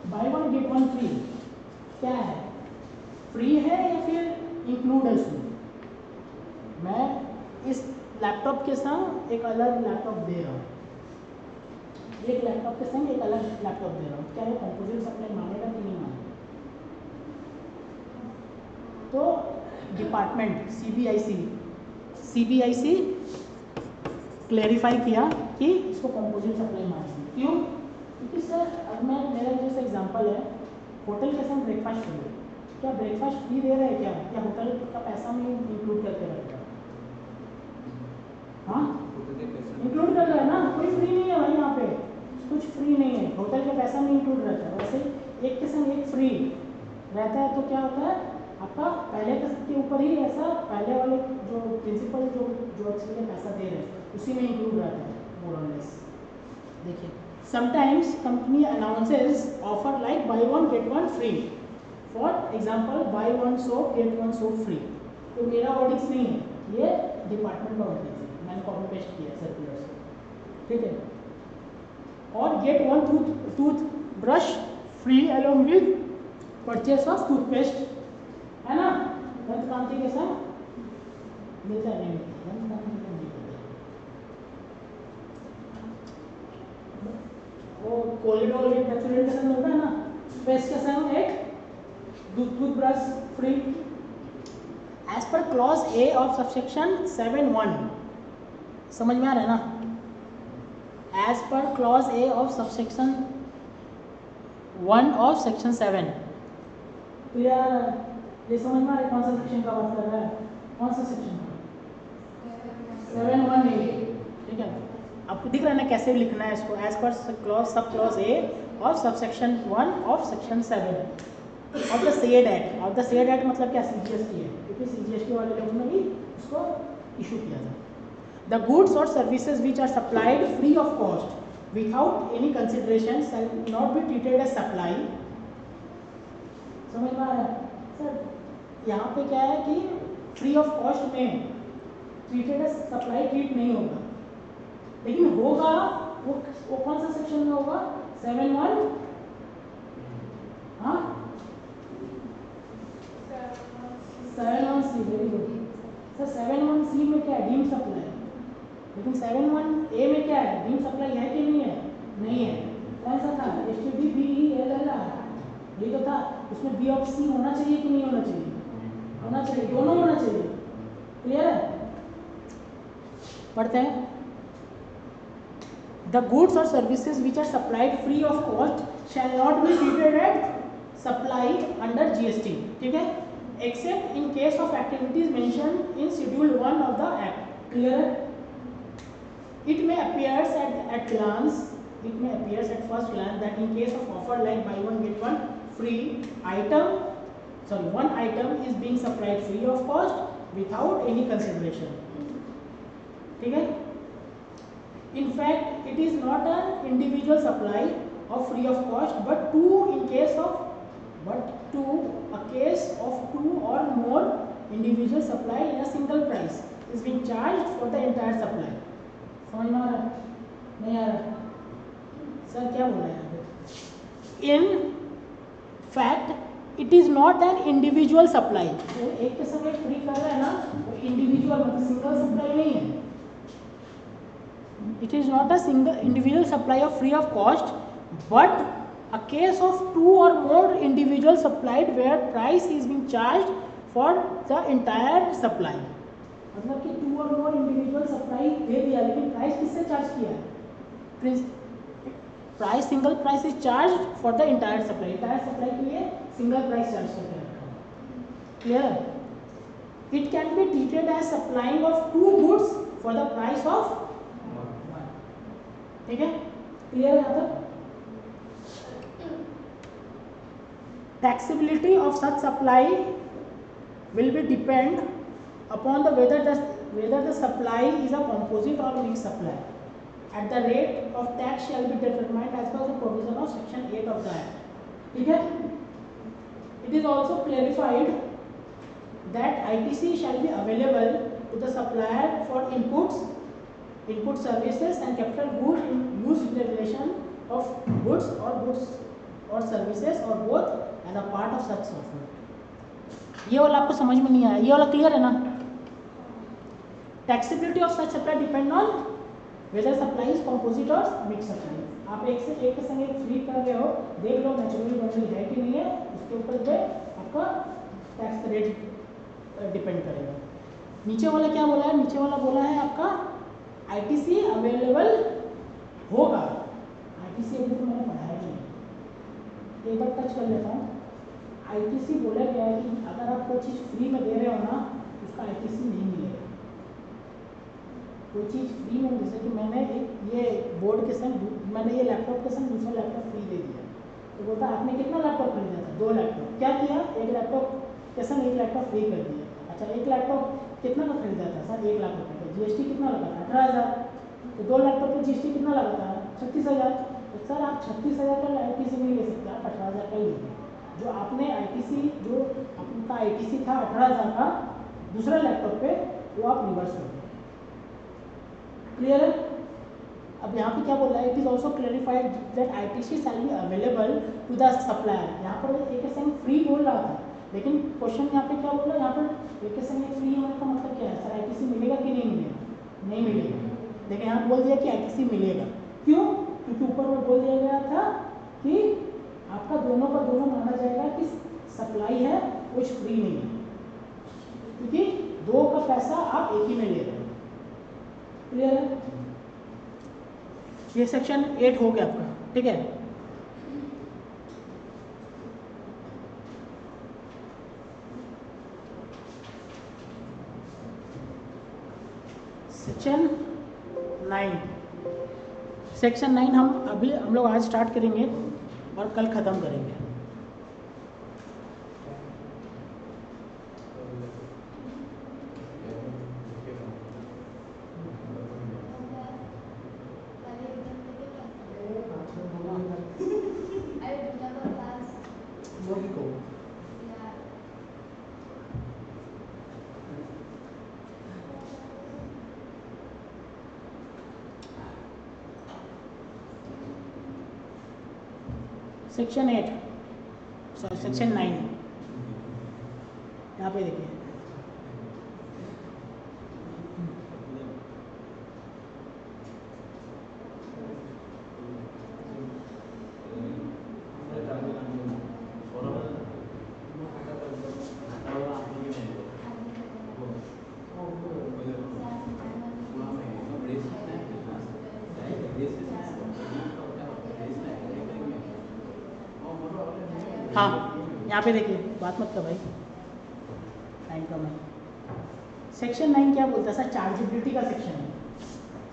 by one get one free क्या है, फ्री है या फिर इंक्लूड है उसमें? मैं इस लैपटॉप के संग एक अलग लैपटॉप दे रहा हूँ, एक लैपटॉप के संग एक अलग लैपटॉप दे रहा हूँ, क्या ये कंपोजिट सप्लाई मानेगा कि नहीं मानेगा? तो डिपार्टमेंट सीबीआईसी क्लेरिफाई किया कि इसको कंपोजिट सप्लाई मानेगी। क्यों? क्योंकि सर अब मैं, मेरा जैसे एग्जांपल है, होटल के संग ब्रेकफास्ट फ्री, क्या ब्रेकफास्ट फ्री दे रहे हैं क्या? क्या होटल का पैसा में इंक्लूड करके रखा है? हाँ इंक्लूड कर रहा है ना, कोई फ्री नहीं है भाई, यहाँ पे कुछ फ्री नहीं है, होटल के पैसा में इंक्लूड रहता है। वैसे एक के संग एक फ्री रहता है, तो क्या होता है आपका पहले के ऊपर ही ऐसा, पहले वाले जो प्रिंसिपल जो एक्चुअली पैसा दे रहे हैं उसी में इंक्लूड रहता है मोर और लेस। देखिए sometimes company announces offer like by one get one free, for example by one soap get one soap free. तो मेरा वर्डिक्स नहीं है, ये डिपार्टमेंट का वर्डिक्स है, मैंने कॉपी पेस्ट किया सर्कुलर से, ठीक है। और get one tooth brush free along with purchase of toothpaste, है ना? दंतकांति के साथ मिलता है, नहीं मिलता, दंतकांति के नहीं मिलता। वो कोलिडोल एक डेफिनेट के साथ मिलता है ना, पेस्ट के साथ एक toothbrush free. As per clause A of subsection 7(1), समझ में आ रहा है ना? As per clause A of subsection 1 of section 7, clear? ये समझ में आ रहा है कौन सा सेक्शन का बात कर रहा है? कौन सा सेक्शन का? 7(1)(a), ठीक है। आपको दिख रहा है ना कैसे लिखना है इसको? As per clause sub clause A of subsection 1 of section 7 of the said act. Of the said act मतलब क्या? सीजीएसटी है, क्योंकि सीजीएसटी वाले लोगों ने भी उसको इशू किया था। द गुड्स और services which are supplied free of cost without any consideration shall not be treated as supply. समझ में आ रहा है सर? यहाँ पे क्या है कि फ्री ऑफ कॉस्ट में ट्रीटेड एज सप्लाई ट्रीट नहीं होगा, लेकिन होगा वो कौन सा सेक्शन में होगा? 7(1), हाँ 7(1)(c), very good sir. 7(1)(c) में क्या है? Deemed supply. लेकिन 7(1)(a) में क्या है? डीम्ड सप्लाई है कि नहीं है? नहीं है। कौन सा था? STD-BE-LLR, यही तो था। उसमें B of C होना चाहिए कि नहीं होना चाहिए? होना चाहिए, दोनों होना चाहिए, क्लियर है? पढ़ते हैं। The goods or services which are supplied free of cost shall not be treated as supply under GST, ठीक है? Except in case of activities mentioned in Schedule 1 of the Act, clear है? It may appears at glance, it may appears at first glance that in case of offer like buy one get one free one item is being supplied free of cost without any consideration, ठीक है? In fact, it is not an individual supply of free of cost, but a case of two or more individual supply in a single price is being charged for the entire supply. समझ में आ रहा है? नहीं आ रहा? Sir क्या बोल रहे हैं यहाँ पे? In fact, it is not an individual supply. तो एक के समय फ्री कर रहा है ना, वो इंडिविजुअल मतलब सिंगल सप्लाई नहीं है। It is not a single individual supply of free of cost, but a case of two or more individual supplied where price is being charged for the entire supply. मतलब कि two or more individual supply दे दिया, लेकिन price किससे charge किया है? Price single price is charge for the entire supply. Entire supply के लिए single price charge करके रखा है, clear? It can be treated as supplying of two goods for the price of, ठीक है? क्लियर है यहाँ तक? Taxability of such supply will be depend upon the whether the supply is a composite or mixed supply. At the rate of tax shall be determined as per the provision of section 8 of the Act. ठीक है? It is also clarified that ITC shall be available to the supplier for inputs, input services and capital goods used in the relation of goods or services or both as a part of such software. ये वाला आपको समझ में नहीं आया? ये वाला clear है ना? Taxability of such supply depend on whether supply is composite or mixed supply. आप एक के संग एक फ्री कर रहे हो, देख लो नेचुरली बंडल है कि नहीं है, उसके ऊपर जो आपका टैक्स रेट डिपेंड करेगा. नीचे वाला क्या बोला है? नीचे वाला बोला है आपका आईटीसी अवेलेबल होगा. आईटीसी अभी तो मैंने पढ़ाया नहीं, एक बार टच कर लेता हूँ. आईटीसी बोला गया है कि अगर आप कोई चीज़ फ्री में दे रहे हो ना, उसका आईटीसी नहीं मिलेगा. कोई चीज़ फ्री में, जैसे कि मैंने ये बोर्ड के संग मैंने ये लैपटॉप के संग दूसरा लैपटॉप फ्री दे दिया, तो बोलता आपने कितना लैपटॉप खरीदा था? 2 लैपटॉप. क्या किया? एक लैपटॉप के संग एक लैपटॉप फ्री कर दिया. अच्छा, एक लैपटॉप कितना का खरीदा था? सर 1 लाख रुपये का. जीएसटी कितना लगा था? 18,000. तो 2 लैपटॉप पर जीएसटी कितना लगा था? 36,000. तो सर आप 36,000 का आईटीसी नहीं ले सकते, आप 18,000 का ही लीजिए. जो आपने आईटीसी, जो आपका आईटीसी था 18,000 का दूसरा लैपटॉप पे, वो आप रिवर्स कर दो. क्लियर है? अब यहाँ पे क्या बोल रहा है? It is also clarified that ITC shall be available to the supplier. यहाँ पर एक संग फ्री बोल रहा था, लेकिन क्वेश्चन यहाँ पे क्या बोल रहा है? यहाँ पर एक संग फ्री होने का मतलब क्या है? सर आईटीसी मिलेगा कि नहीं मिलेगा? नहीं मिलेगा. लेकिन यहाँ बोल दिया कि आईटीसी मिलेगा. क्यों? क्योंकि ऊपर में बोल दिया गया था कि आपका दोनों का दोनों माना जाएगा कि सप्लाई है, कुछ फ्री नहीं है, क्योंकि 2 का पैसा आप एक ही में ले रहे हो. क्लियर है? ये सेक्शन 8 हो गया आपका. ठीक है? सेक्शन 9. सेक्शन 9 हम लोग आज स्टार्ट करेंगे और कल ख़त्म करेंगे. सेक्शन 8 सॉरी सेक्शन 9 यहाँ पे देखिए. हाँ, यहाँ पे देखिए, बात मत कर भाई. 9 का मैं सेक्शन 9 क्या बोलता है? सर चार्जेबिलिटी का सेक्शन है.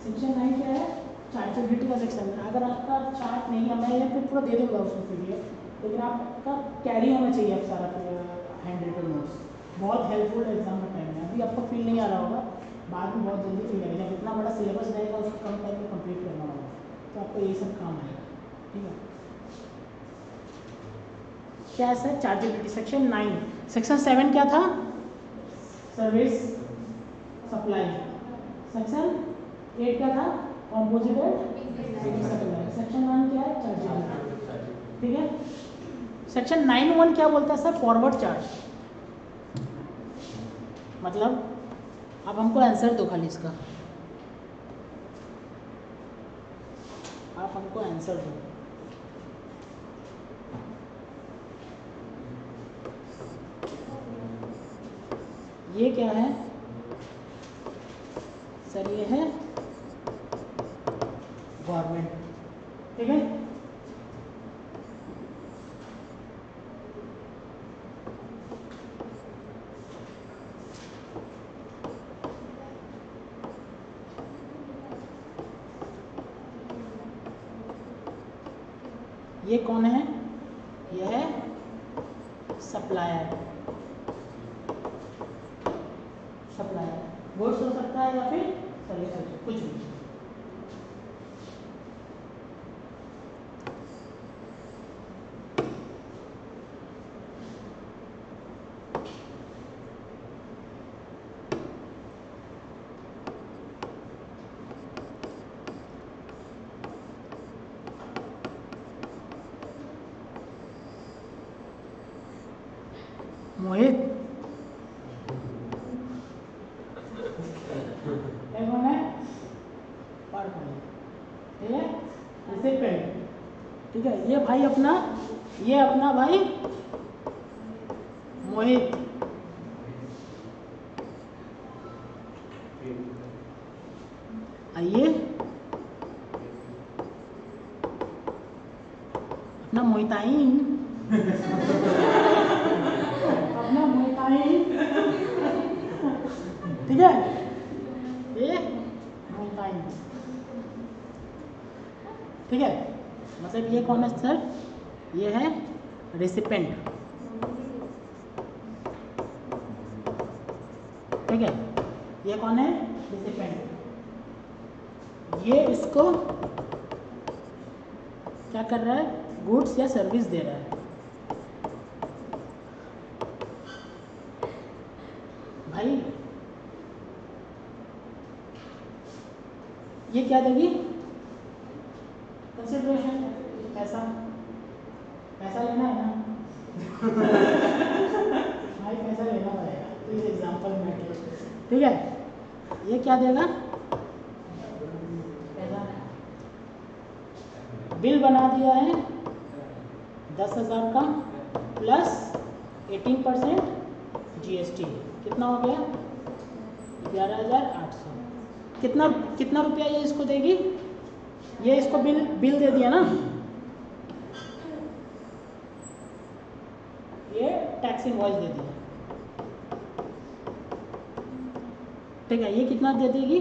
सेक्शन 9 क्या है? चार्जेबिलिटी का सेक्शन है. अगर आपका चार्ट नहीं है, मैं ये फिर पूरा दे दूँगा उसको पीडीएफ, लेकिन आपका कैरी होना चाहिए आप सारा हैंड रिटन नोट्स. बहुत हेल्पफुल है एग्जाम के टाइम में. अभी आपको फील नहीं आ रहा होगा, बाद में बहुत जल्दी फील आएगा. जब इतना बड़ा सिलेबस रहेगा उसको कम टाइम में कंप्लीट करना होगा, तो आपको यही सब काम आएगा. ठीक है? क्या है सर? चार्जेबिलिटी. सेक्शन 9. सेक्शन 7 क्या था? Service supply. सेक्शन 8 क्या था? कॉम्पोजिटेड सप्लाई. सेक्शन 9 क्या है? चार्जेबिलिटी. ठीक है? सेक्शन 9(1) क्या बोलता है सर? Forward charge. मतलब अब हमको आंसर दो खाली इसका, आप हमको आंसर दो. ये क्या है सर? ये है गवर्नमेंट. ठीक है? ये कौन है? ये है सप्लायर. सप्लायर गुड्स हो सकता है या फिर सर्विस हो सकता है, कुछ भी। मोहित ये कौन है? ठीक है, रिसिपेंट। ठीक है, ये भाई अपना, ये अपना भाई मोहित। आइए अपना मोहिताइन अपना मोहिताइन। ठीक है, ये मोहिताइन। ठीक है, मतलब ये कौन है सर? ये है रेसिपेंट। ठीक है, ये कौन है? रेसिपेंट। ये इसको क्या कर रहा है? गुड्स या सर्विस दे रहा है। भाई ये क्या देगी? कंसिडरेशन, पैसा। पैसा लेना है ना? भाई पैसा लेना पड़ेगा, तो ये एग्जाम्पल में। ठीक है, ये क्या देगा? पैसा। बिल बना दिया है 10,000 का प्लस 18% GST, कितना हो गया? 11,800। कितना कितना रुपया ये इसको देगी? ये इसको बिल दे दिया ना, ये टैक्स इनवॉइस दे दिया। ठीक है, ये कितना दे देगी?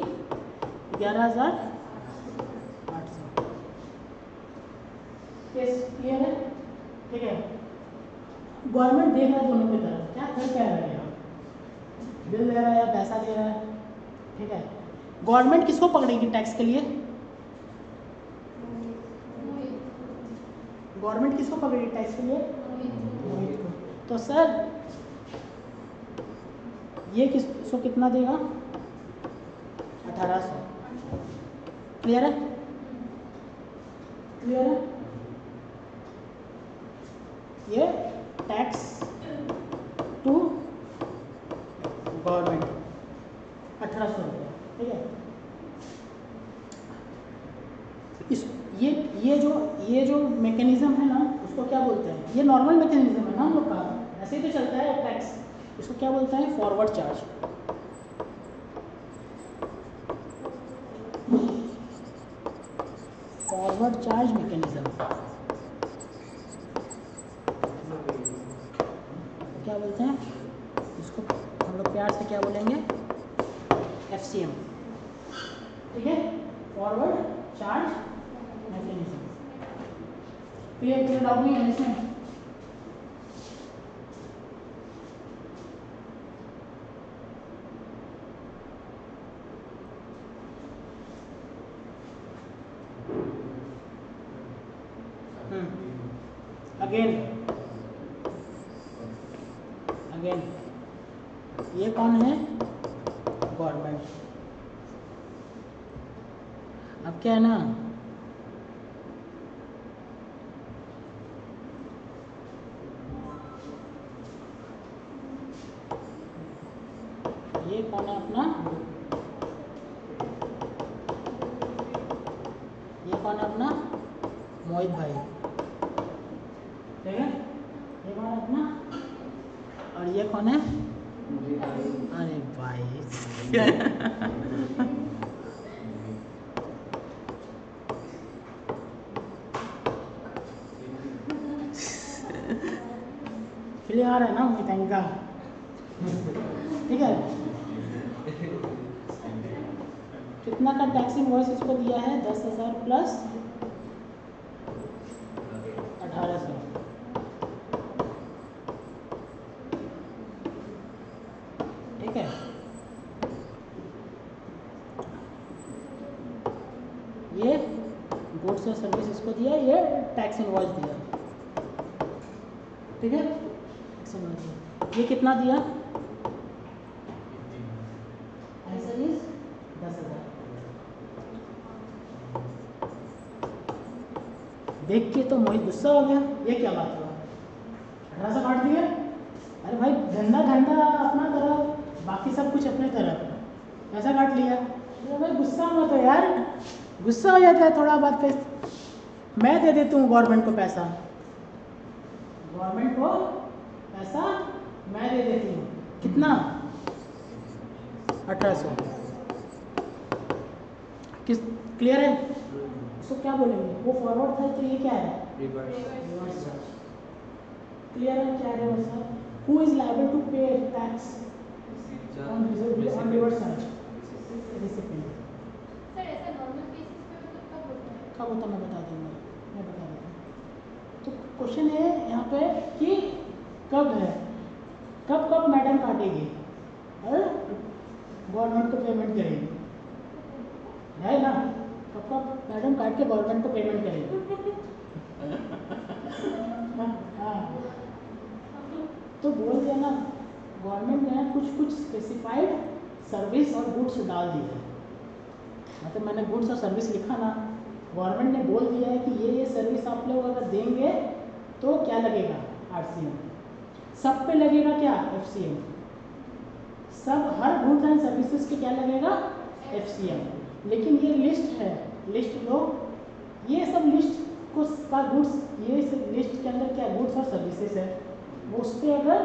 11,800। क्लियर है? ठीक है, गवर्नमेंट देख रहा है दोनों की तरफ, क्या कर क्या रहा है? बिल दे रहा है या पैसा दे रहा है? ठीक है, गवर्नमेंट किसको पकड़ेगी टैक्स के लिए? गवर्नमेंट किसको पकड़ेगी टैक्स के लिए? मोहित को। तो सर ये किसको कितना देगा? 1800। क्लियर है? क्लियर है? ये टैक्स टू गवर्नमेंट 1800 रुपये। ठीक है, इस ये जो मैकेनिज्म है ना, उसको क्या बोलते हैं? ये नॉर्मल मैकेनिज्म है ना हम लोग का, ऐसे ही तो चलता है टैक्स। इसको क्या बोलते हैं? Forward charge. Forward charge mechanism क्या बोलते हैं इसको? हम लोग प्यार से क्या बोलेंगे? FCM। ठीक है, forward charge mechanism. Clear doubt नहीं है इसमें? अगेन ये कौन है? गवर्नमेंट। अब क्या है ना, ये कौन है अपना? ये कौन है अपना? मोहित भाई। ठीक है, ये कौन है अपना? और ये कौन है? अरे भाई क्लियर आ रहा है ना मोहित का? ठीक है, कितना का टैक्स इनवॉइस इसको दिया है? 10,000 प्लस 1800। ठीक है, और सर्विस इसको दिया, ये टैक्स इनवॉइस दिया, ठीक है, टैक्स इनवॉइस दिया। ये कितना दिया? Answer is 10,000। देख के तो मोहित गुस्सा हो गया, ये क्या बात हुआ, 1800 काट दिया। अरे भाई धंधा धंधा अपना तरफ, बाकी सब कुछ अपने तरफ, पैसा काट लिया। अरे भाई गुस्सा मत हो यार, गुस्सा हो जाता है थोड़ा बात पे। मैं दे देती हूँ गवर्नमेंट को पैसा, गवर्नमेंट को पैसा मैं दे देती हूँ, कितना? 1800। किस क्लियर है? इसको क्या बोलेंगे? वो फॉरवर्ड था तो ये क्या है? Reverse charge. क्लियर है क्या है? Reverse who is liable to pay tax on reverse charge? Recipient. Sir ऐसा नॉर्मल केसेस पे मतलब कब होता है? कब होता मैं बता दूंगा, मैं बता देता हूँ। तो क्वेश्चन है यहाँ पे कि कब है, कब कब मैडम काटेगी और गवर्नमेंट को पेमेंट करेगी, है ना? कब कब मैडम काट के गवर्नमेंट को पेमेंट करेगी। हाँ, तो बोल दिया ना, गवर्नमेंट ने कुछ कुछ स्पेसिफाइड सर्विस और गुड्स डाल दिए। मतलब मैंने गुड्स और सर्विस लिखा ना, गवर्नमेंट ने बोल दिया है कि ये सर्विस आप लोग अगर देंगे तो क्या लगेगा? RCM। सब पे लगेगा क्या? FCM। सब हर गुड्स एंड सर्विसेज के क्या लगेगा? FCM। लेकिन ये लिस्ट है, लिस्ट लो, ये सब लिस्ट को का गुड्स, ये लिस्ट के अंदर क्या गुड्स और सर्विसेज है, वो उस पर अगर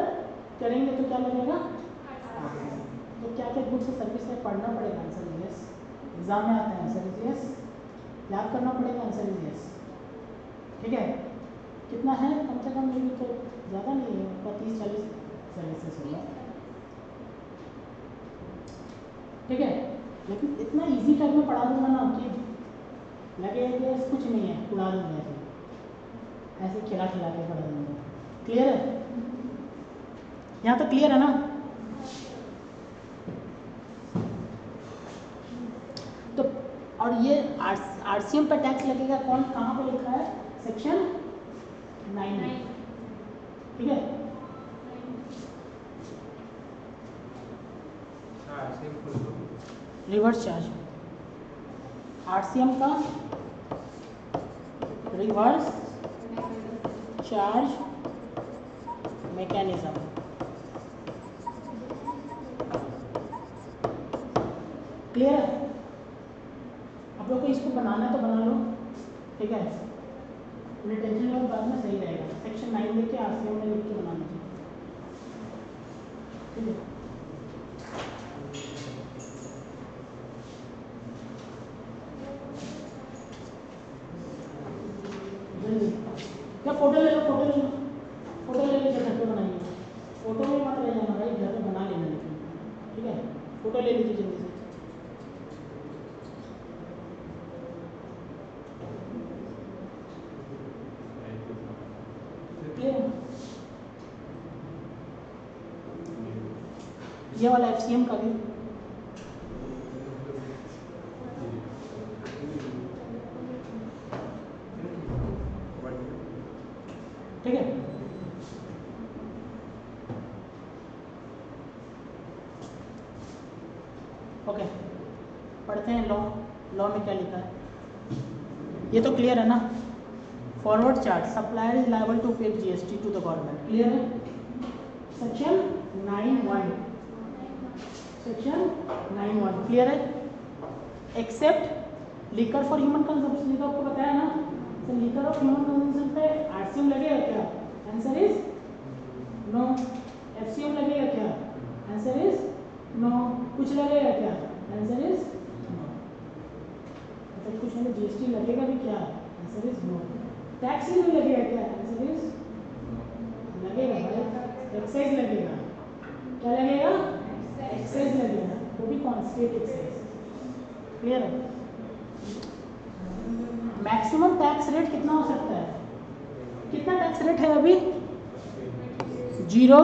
करेंगे तो क्या लगेगा? तो क्या क्या गुड्स और सर्विस है पढ़ना पड़ेगा। आंसर इज यस, एग्जाम में आता है, आंसर इज यस, याद करना पड़ेगा, आंसर इज यस। ठीक है, कितना है? कम से कम ये तो ज़्यादा नहीं है, 30-40 सर्विसेज होगा, ठीक है। लेकिन इतना इजी टाइप में पढ़ा दूंगा ना कि लगे कि कुछ नहीं है, उड़ा दूंगा ऐसे खिला खिला के पढ़ा दूंगा। क्लियर है? यहाँ तो क्लियर है ना? तो और ये RCM पे टैक्स लगेगा, कौन कहाँ पे लिखा है? सेक्शन 9 में, ठीक है। रिवर्स चार्ज, RCM का रिवर्स चार्ज मैकेनिज्म। क्लियर है? आप लोग को इसको बनाना है तो बना लो, ठीक है, थोड़ी टेंशन लो, बाद में सही रहेगा। सेक्शन 9 लिख के RCM में लिख के बनाना चाहिए, ठीक है। क्या फोटो ले लो, फोटो ले लो, फोटो ले लीजिए, घर पे बनाइए। फोटो में मत रह जाना भाई, घर पे बना लेना, लेकिन ठीक है, फोटो ले लीजिए जल्दी से। ये वाला FCM का भी, ठीक है। ओके, पढ़ते हैं लॉ। लॉ में क्या लिखा है ये तो क्लियर है ना? Forward charge, supplier is liable to pay GST to the government. Clear है? सेक्शन 9(1), सेक्शन 9(1 क्लियर है? Except liquor for human consumption, तो आपको बताया ना, तो लीकर ऑफ ह्यूमन कंजम्पशन पे RCM लगेगा क्या? Answer is no. FCM लगेगा क्या? Answer is no. कुछ लगेगा क्या? Answer is no. मतलब कुछ मतलब GST लगेगा भी क्या? Answer is no. टैक्स ही नहीं लगेगा क्या? आंसर इज लगेगा भाई, एक्साइज लगेगा। क्या लगेगा? एक्साइज लगेगा, वो भी कौन? State excise. क्लियर है? मैक्सिमम टैक्स रेट कितना हो सकता है? कितना टैक्स रेट है अभी? 0,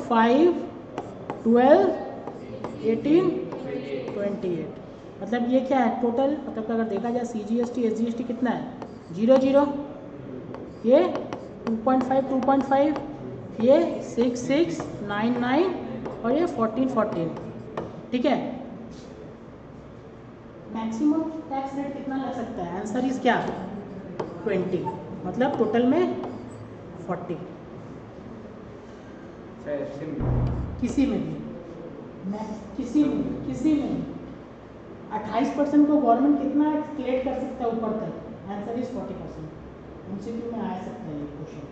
5, 12, 18, 28। मतलब ये क्या है टोटल, मतलब अगर देखा जाए CGST SGST कितना है 0 0, ये 2.5 2.5, ये 6 6 9 9 और ये 14 14। ठीक है, मैक्सिमम टैक्स रेट कितना लग सकता है? आंसर इज क्या 20, मतलब टोटल में 40। किसी में भी किसी में 28% को गवर्नमेंट कितना क्लेट कर सकता है ऊपर तक? Answer is 40%। MCQ में आ सकता है ये question,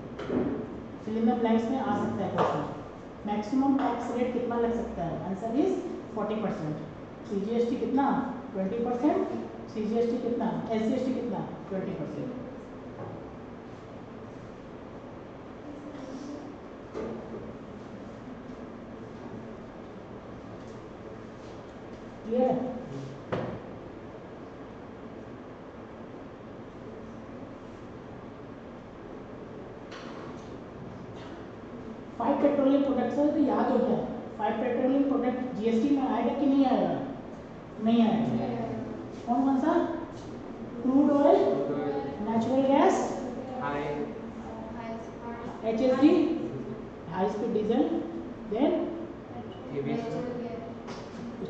fill in the blanks में आ सकता है क्वेश्चन। मैक्सिमम टैक्स रेट कितना लग सकता है? Answer is 40%। CGST कितना 20%, CGST कितना, SGST कितना 20%। क्लियर है? फाइव पेट्रोलियम प्रोडक्ट्स है तो याद हो गया, 5 पेट्रोलियम प्रोडक्ट GST में आएगा कि नहीं आएगा? नहीं आएगा। कौन कौन सा? Crude oil, natural gas, HSD high speed diesel, then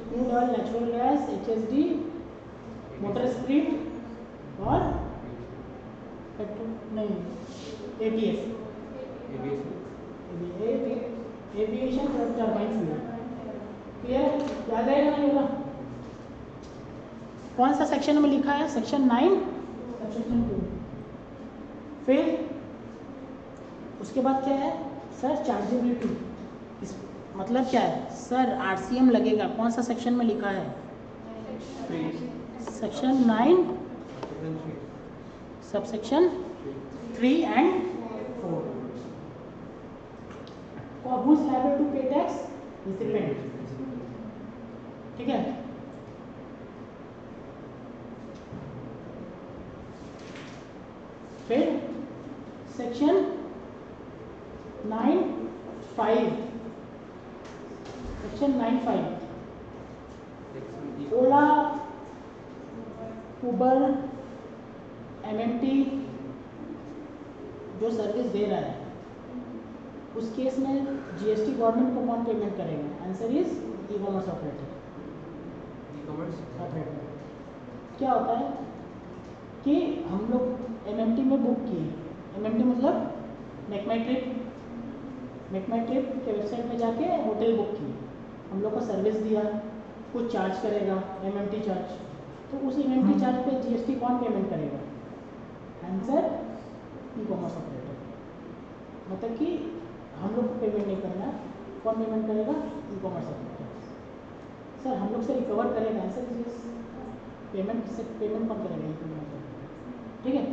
crude oil, natural gas, HSD, motor spirit और पेट्रोल नहीं ATF aviation turbine fuel. Clear? याद आएगा नहीं होगा? कौन सा सेक्शन में लिखा है? Section 9 section 2। फिर उसके बाद क्या है सर? चार्जेबिलिटी। मतलब क्या है सर? RCM लगेगा। कौन सा सेक्शन में लिखा है? Section 9 sub section 3 and 4। Who's liable to pay tax? Recipient। ठीक है, फिर सेक्शन 9(5) सेक्शन 9(5) ओला, उबर, MMT जो सर्विस दे रहा है उस केस में GST गवर्नमेंट को कौन पेमेंट करेगा? Answer is e-commerce operator. क्या होता है कि हम लोग MMT में बुक किए, MMT मतलब मेकमाई ट्रिप के वेबसाइट में जाके होटल बुक किए, हम लोग को सर्विस दिया, कुछ चार्ज करेगा MMT चार्ज, तो उस MMT चार्ज पे GST कौन पेमेंट करेगा? Answer e-commerce operator. मतलब कि हम लोग को पेमेंट नहीं करना, कौन पेमेंट करेगा? E-commerce operator. सर हम लोग से रिकवर करेगा? आंसर इज पेमेंट कौन करेगा? E-commerce operator. ठीक है,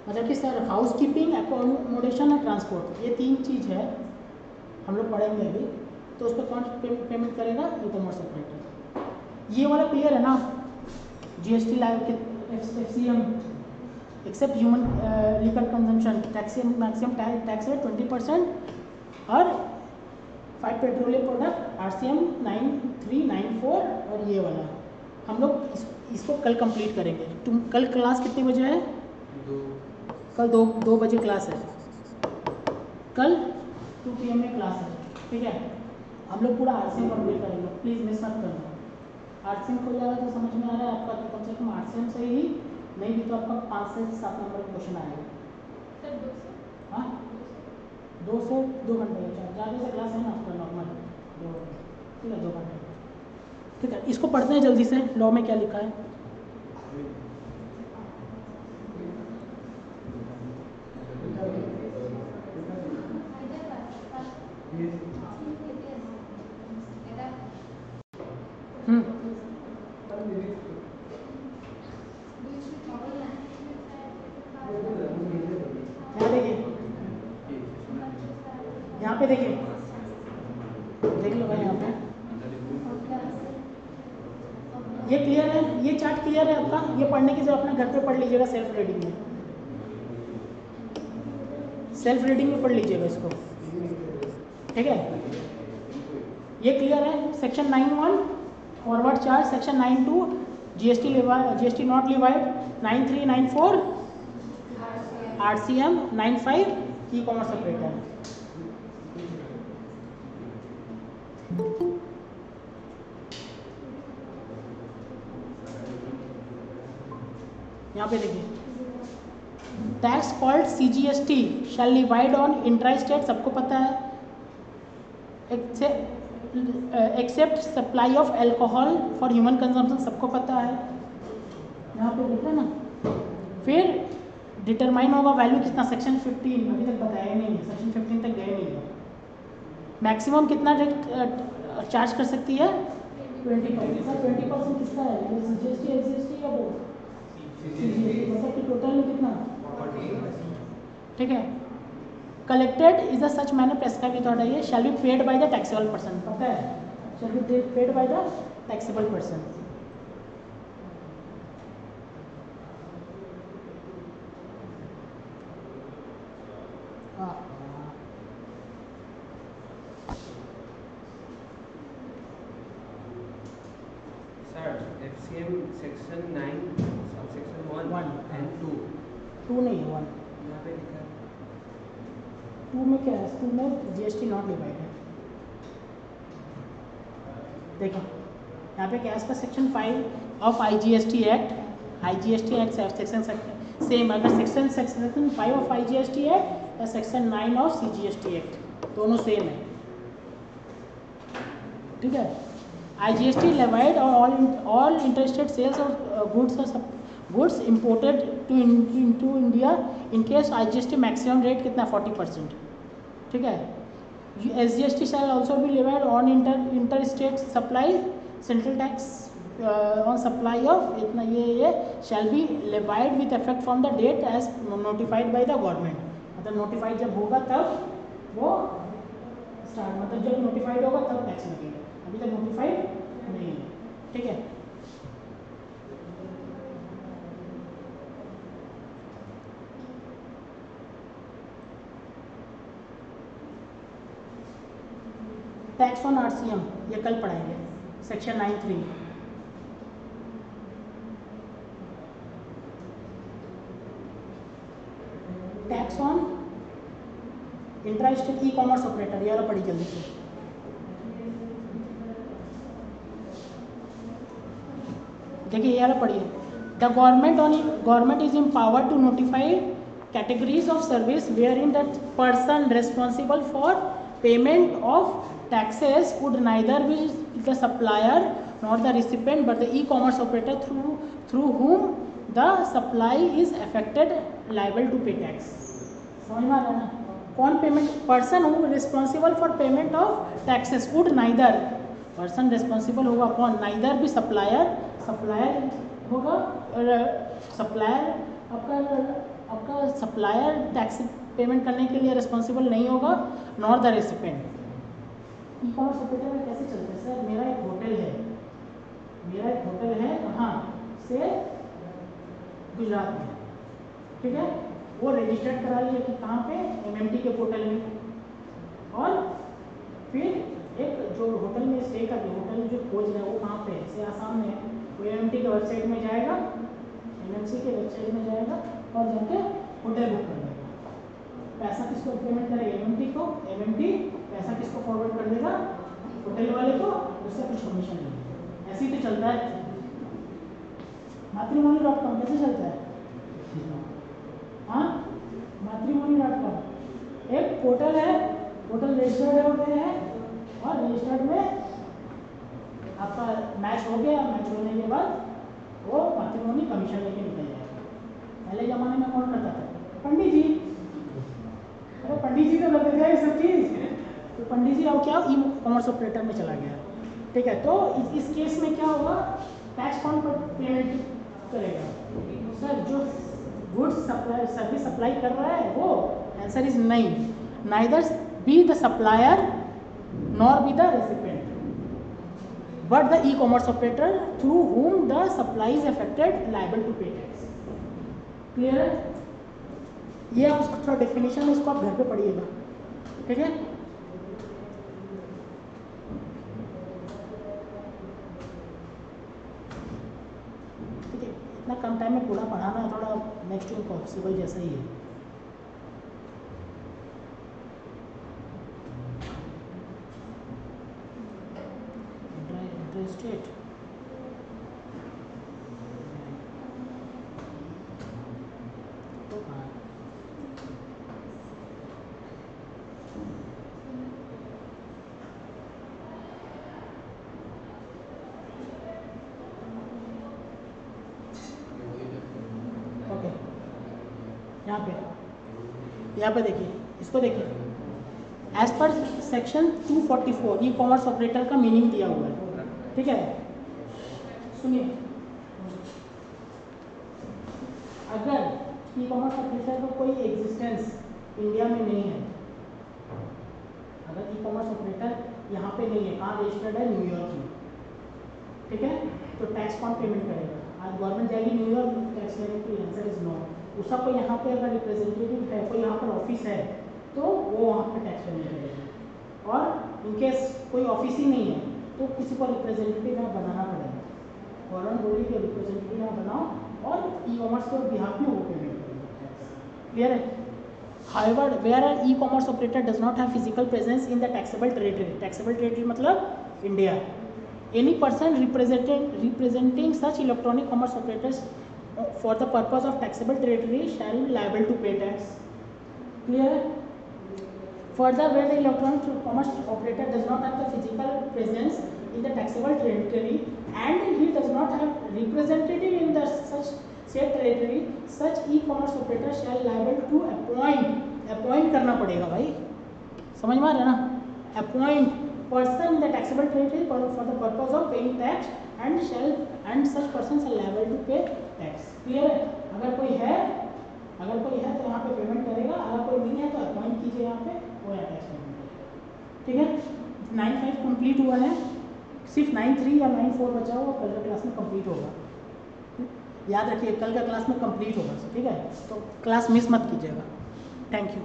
मतलब कि सर हाउस कीपिंग, एकोमोडेशन और ट्रांसपोर्ट ये 3 चीज़ है हम लोग पढ़ेंगे अभी, तो उस पर कौन पेमेंट करेगा? E-commerce operator. ये वाला क्लियर है ना? GST live FCM except human liquor consumption maximum tax है 20% और 5 पेट्रोलियम प्रोडक्ट RCM 9394 और ये वाला हम लोग इसको कल कंप्लीट करेंगे। तुम कल क्लास कितने बजे है? कल 2 बजे क्लास है, कल 2 PM में क्लास है। ठीक है, हम लोग पूरा RCM कंप्लीट करेंगे, प्लीज़ मिस मत करना। RCM हो जाएगा तो समझ में आ रहा है आपका कि कम से कम RCM से ही नहीं भी तो आपका 5 से 7 नंबर का क्वेश्चन आएगा। हाँ 2 से 2 घंटे ज़्यादा से क्लास है ना आपका नॉर्मल 2 घंटे। ठीक है 2 घंटे। ठीक है, इसको पढ़ते हैं जल्दी से। लॉ में क्या लिखा है? यहाँ पे देखिए, देख लो भाई यहाँ पे ये क्लियर है, ये चार्ट क्लियर है आपका? ये पढ़ने की जरूरत अपना घर पे पढ़ लीजिएगा, सेल्फ रीडिंग में, सेल्फ रीडिंग में पढ़ लीजिएगा इसको। ठीक है, ये क्लियर है? Section 9(1) forward charge section 9(2) GST not levied, 9(3) 9(4) RCM, 9(5) e-commerce operator. यहाँ पे देखिए, tax called CGST shall levied on intra state, सबको पता है, except supply of alcohol for human consumption, सबको पता है। यहाँ पे देखिए ना, फिर डिटरमाइन होगा वैल्यू कितना, सेक्शन 15 अभी तक बताया नहीं है, सेक्शन 15 तक गए नहीं है। मैक्सिमम कितना रेट चार्ज कर सकती है, 20%। सर 20% किसका है, CGST SGST या वो CGST, मतलब कि टोटल में कितना, ठीक है। Collected is a such manner prescribe with ये shall be paid by the taxable person, पता है, shall be paid by the taxable person. FCM section 9 section 1 and 2 नहीं 1, यहाँ पे लिखा है 2 में क्या है, 2 में GST नॉट डिवाइड है। देखो यहाँ पे क्या है, इसका section 5 of IGST act section same, अगर सेक्शन 5 ऑफ IGST एक्ट या सेक्शन 9 ऑफ CGST एक्ट दोनों सेम है, ठीक है। IGST levied on all interstate sales of goods imported into India in case IGST maximum rate कितना 40%, ठीक है। SGST shall also be levied on interstate supply, central tax on supply of इतना ये shall be levied with effect from the date as notified by the government, मतलब notified जब होगा तब वो स्टार्ट, मतलब जब नोटिफाइड होगा तब टैक्स लगेगा, अभी तक नोटिफाइड नहीं है, ठीक है। टैक्स ऑन RCM ये कल पढ़ाएंगे, section 9(3). Tax on intra state e commerce operator, ये वाला पढ़ी जल्दी से। देखिए ये वाला पढ़िए, the government is empowered to notify categories of service wherein the person responsible for payment of taxes would neither be the supplier nor the recipient but the e-commerce operator through whom the supply is affected liable to pay tax। समझ में आ रहा है ना, कौन payment, person who responsible for payment of taxes would neither, person responsible होगा कौन, neither भी सप्लायर होगा, सप्लायर आपका सप्लायर टैक्स पेमेंट करने के लिए रिस्पॉन्सिबल नहीं होगा, nor the recipient. E commerce operator में कैसे चलता है, सर मेरा एक होटल है कहाँ से, गुजरात में, ठीक है, वो रजिस्टर्ड करा लिया कि कहाँ पे, MMT के पोर्टल में, और फिर एक जो होटल में स्टे का होटल जो खोज रहा है वो कहाँ पे है, से आसाम में है, वो MMT के वेबसाइट में जाएगा, MMC के वेबसाइट में जाएगा और जाके होटल बुक कर देगा। पैसा किसको पेमेंट करेगा, MMT को, MMT पैसा किसको फॉरवर्ड कर देगा, होटल वाले को, उससे कुछ कमीशन नहीं। ऐसे ही तो चलता है matrimony.com, कैसे चलता है, हाँ matrimony.com एक पोर्टल है, पोर्टल रजिस्टर्ड होते हैं और रजिस्टर्ड में आपका मैच हो गया, मैच होने के बाद वो मैट्रिमोनी कमीशन लेके निकल जाएगा। पहले ज़माने में कौन करता था, पंडित जी, अरे पंडित जी तो करते थे ये सब चीज़, तो पंडित जी अब क्या ई कॉमर्स ऑपरेटर में चला गया, ठीक है। तो इस केस में क्या होगा, टैक्स कौन पर पेमेंट करेगा, सर जो गुड्स सप्लाई सर्विस सप्लाई कर रहा है वो, आंसर इज नहीं, neither be the supplier nor be the recipient but the e commerce operator through whom the supply is affected liable to pay tax। Clear है, ये आप उसको थोड़ा डेफिनेशन है, इसको आप घर पे पढ़िएगा, ठीक है। नेक्स्ट टू पॉसिबल जैसा ही है। इंटरेस्टेड ओके, यहाँ पे देखिए, इसको देखिए, एज पर सेक्शन 244 ई कॉमर्स ऑपरेटर का मीनिंग दिया हुआ है, ठीक है। सुनिए, अगर ई कॉमर्स ऑपरेटर का कोई एग्जिस्टेंस इंडिया में नहीं है, अगर ई कॉमर्स ऑपरेटर यहाँ पे नहीं है, कहाँ रजिस्टर्ड है, न्यूयॉर्क में, ठीक है, तो टैक्स कौन पेमेंट करेगा? आज गवर्नमेंट जाएगी न्यूयॉर्क टैक्स लेने के लिए? Answer is no. उसका कोई यहाँ पे अगर रिप्रेजेंटेटिव है, कोई यहाँ पर ऑफिस है, तो वो वहाँ पे टैक्स पेमेंट करेगा। और इनकेस कोई ऑफिस ही नहीं है तो किसी को रिप्रेजेंटेटिव यहाँ बनाना पड़ेगा, गवर्नमेंट बोली कि रिप्रेजेंटेटिव यहाँ बनाओ और ई कॉमर्स के बिहाफ में वो पेमेंट करेगा। क्लियर है? However, where an e-commerce operator does not have physical presence in the taxable territory मतलब India, any person representing such electronic commerce operators for the purpose of taxable territory shall be liable to pay tax. Clear? Further, where the electronic commerce operator does not have the physical presence in the taxable territory and he does not have representative in the such said territory, such e-commerce operator shall liable to appoint करना पड़ेगा भाई, समझ में आ रहा है ना? appoint person in the taxable territory for the purpose of paying tax and such person shall liable to pay tax. Clear है? अगर कोई है तो यहाँ पे पेमेंट करेगा, अगर कोई नहीं है तो अपॉइंट कीजिए यहाँ पे, वो यहाँ टैक्स पेमेंट करेगा। ठीक है, 9.5 कंप्लीट हुआ है, सिर्फ 9.3 या 9.4 बचा हुआ, कल का क्लास में कंप्लीट होगा। याद रखिए, कल का क्लास में कंप्लीट होगा, ठीक है? तो क्लास मिस मत कीजिएगा। Thank you.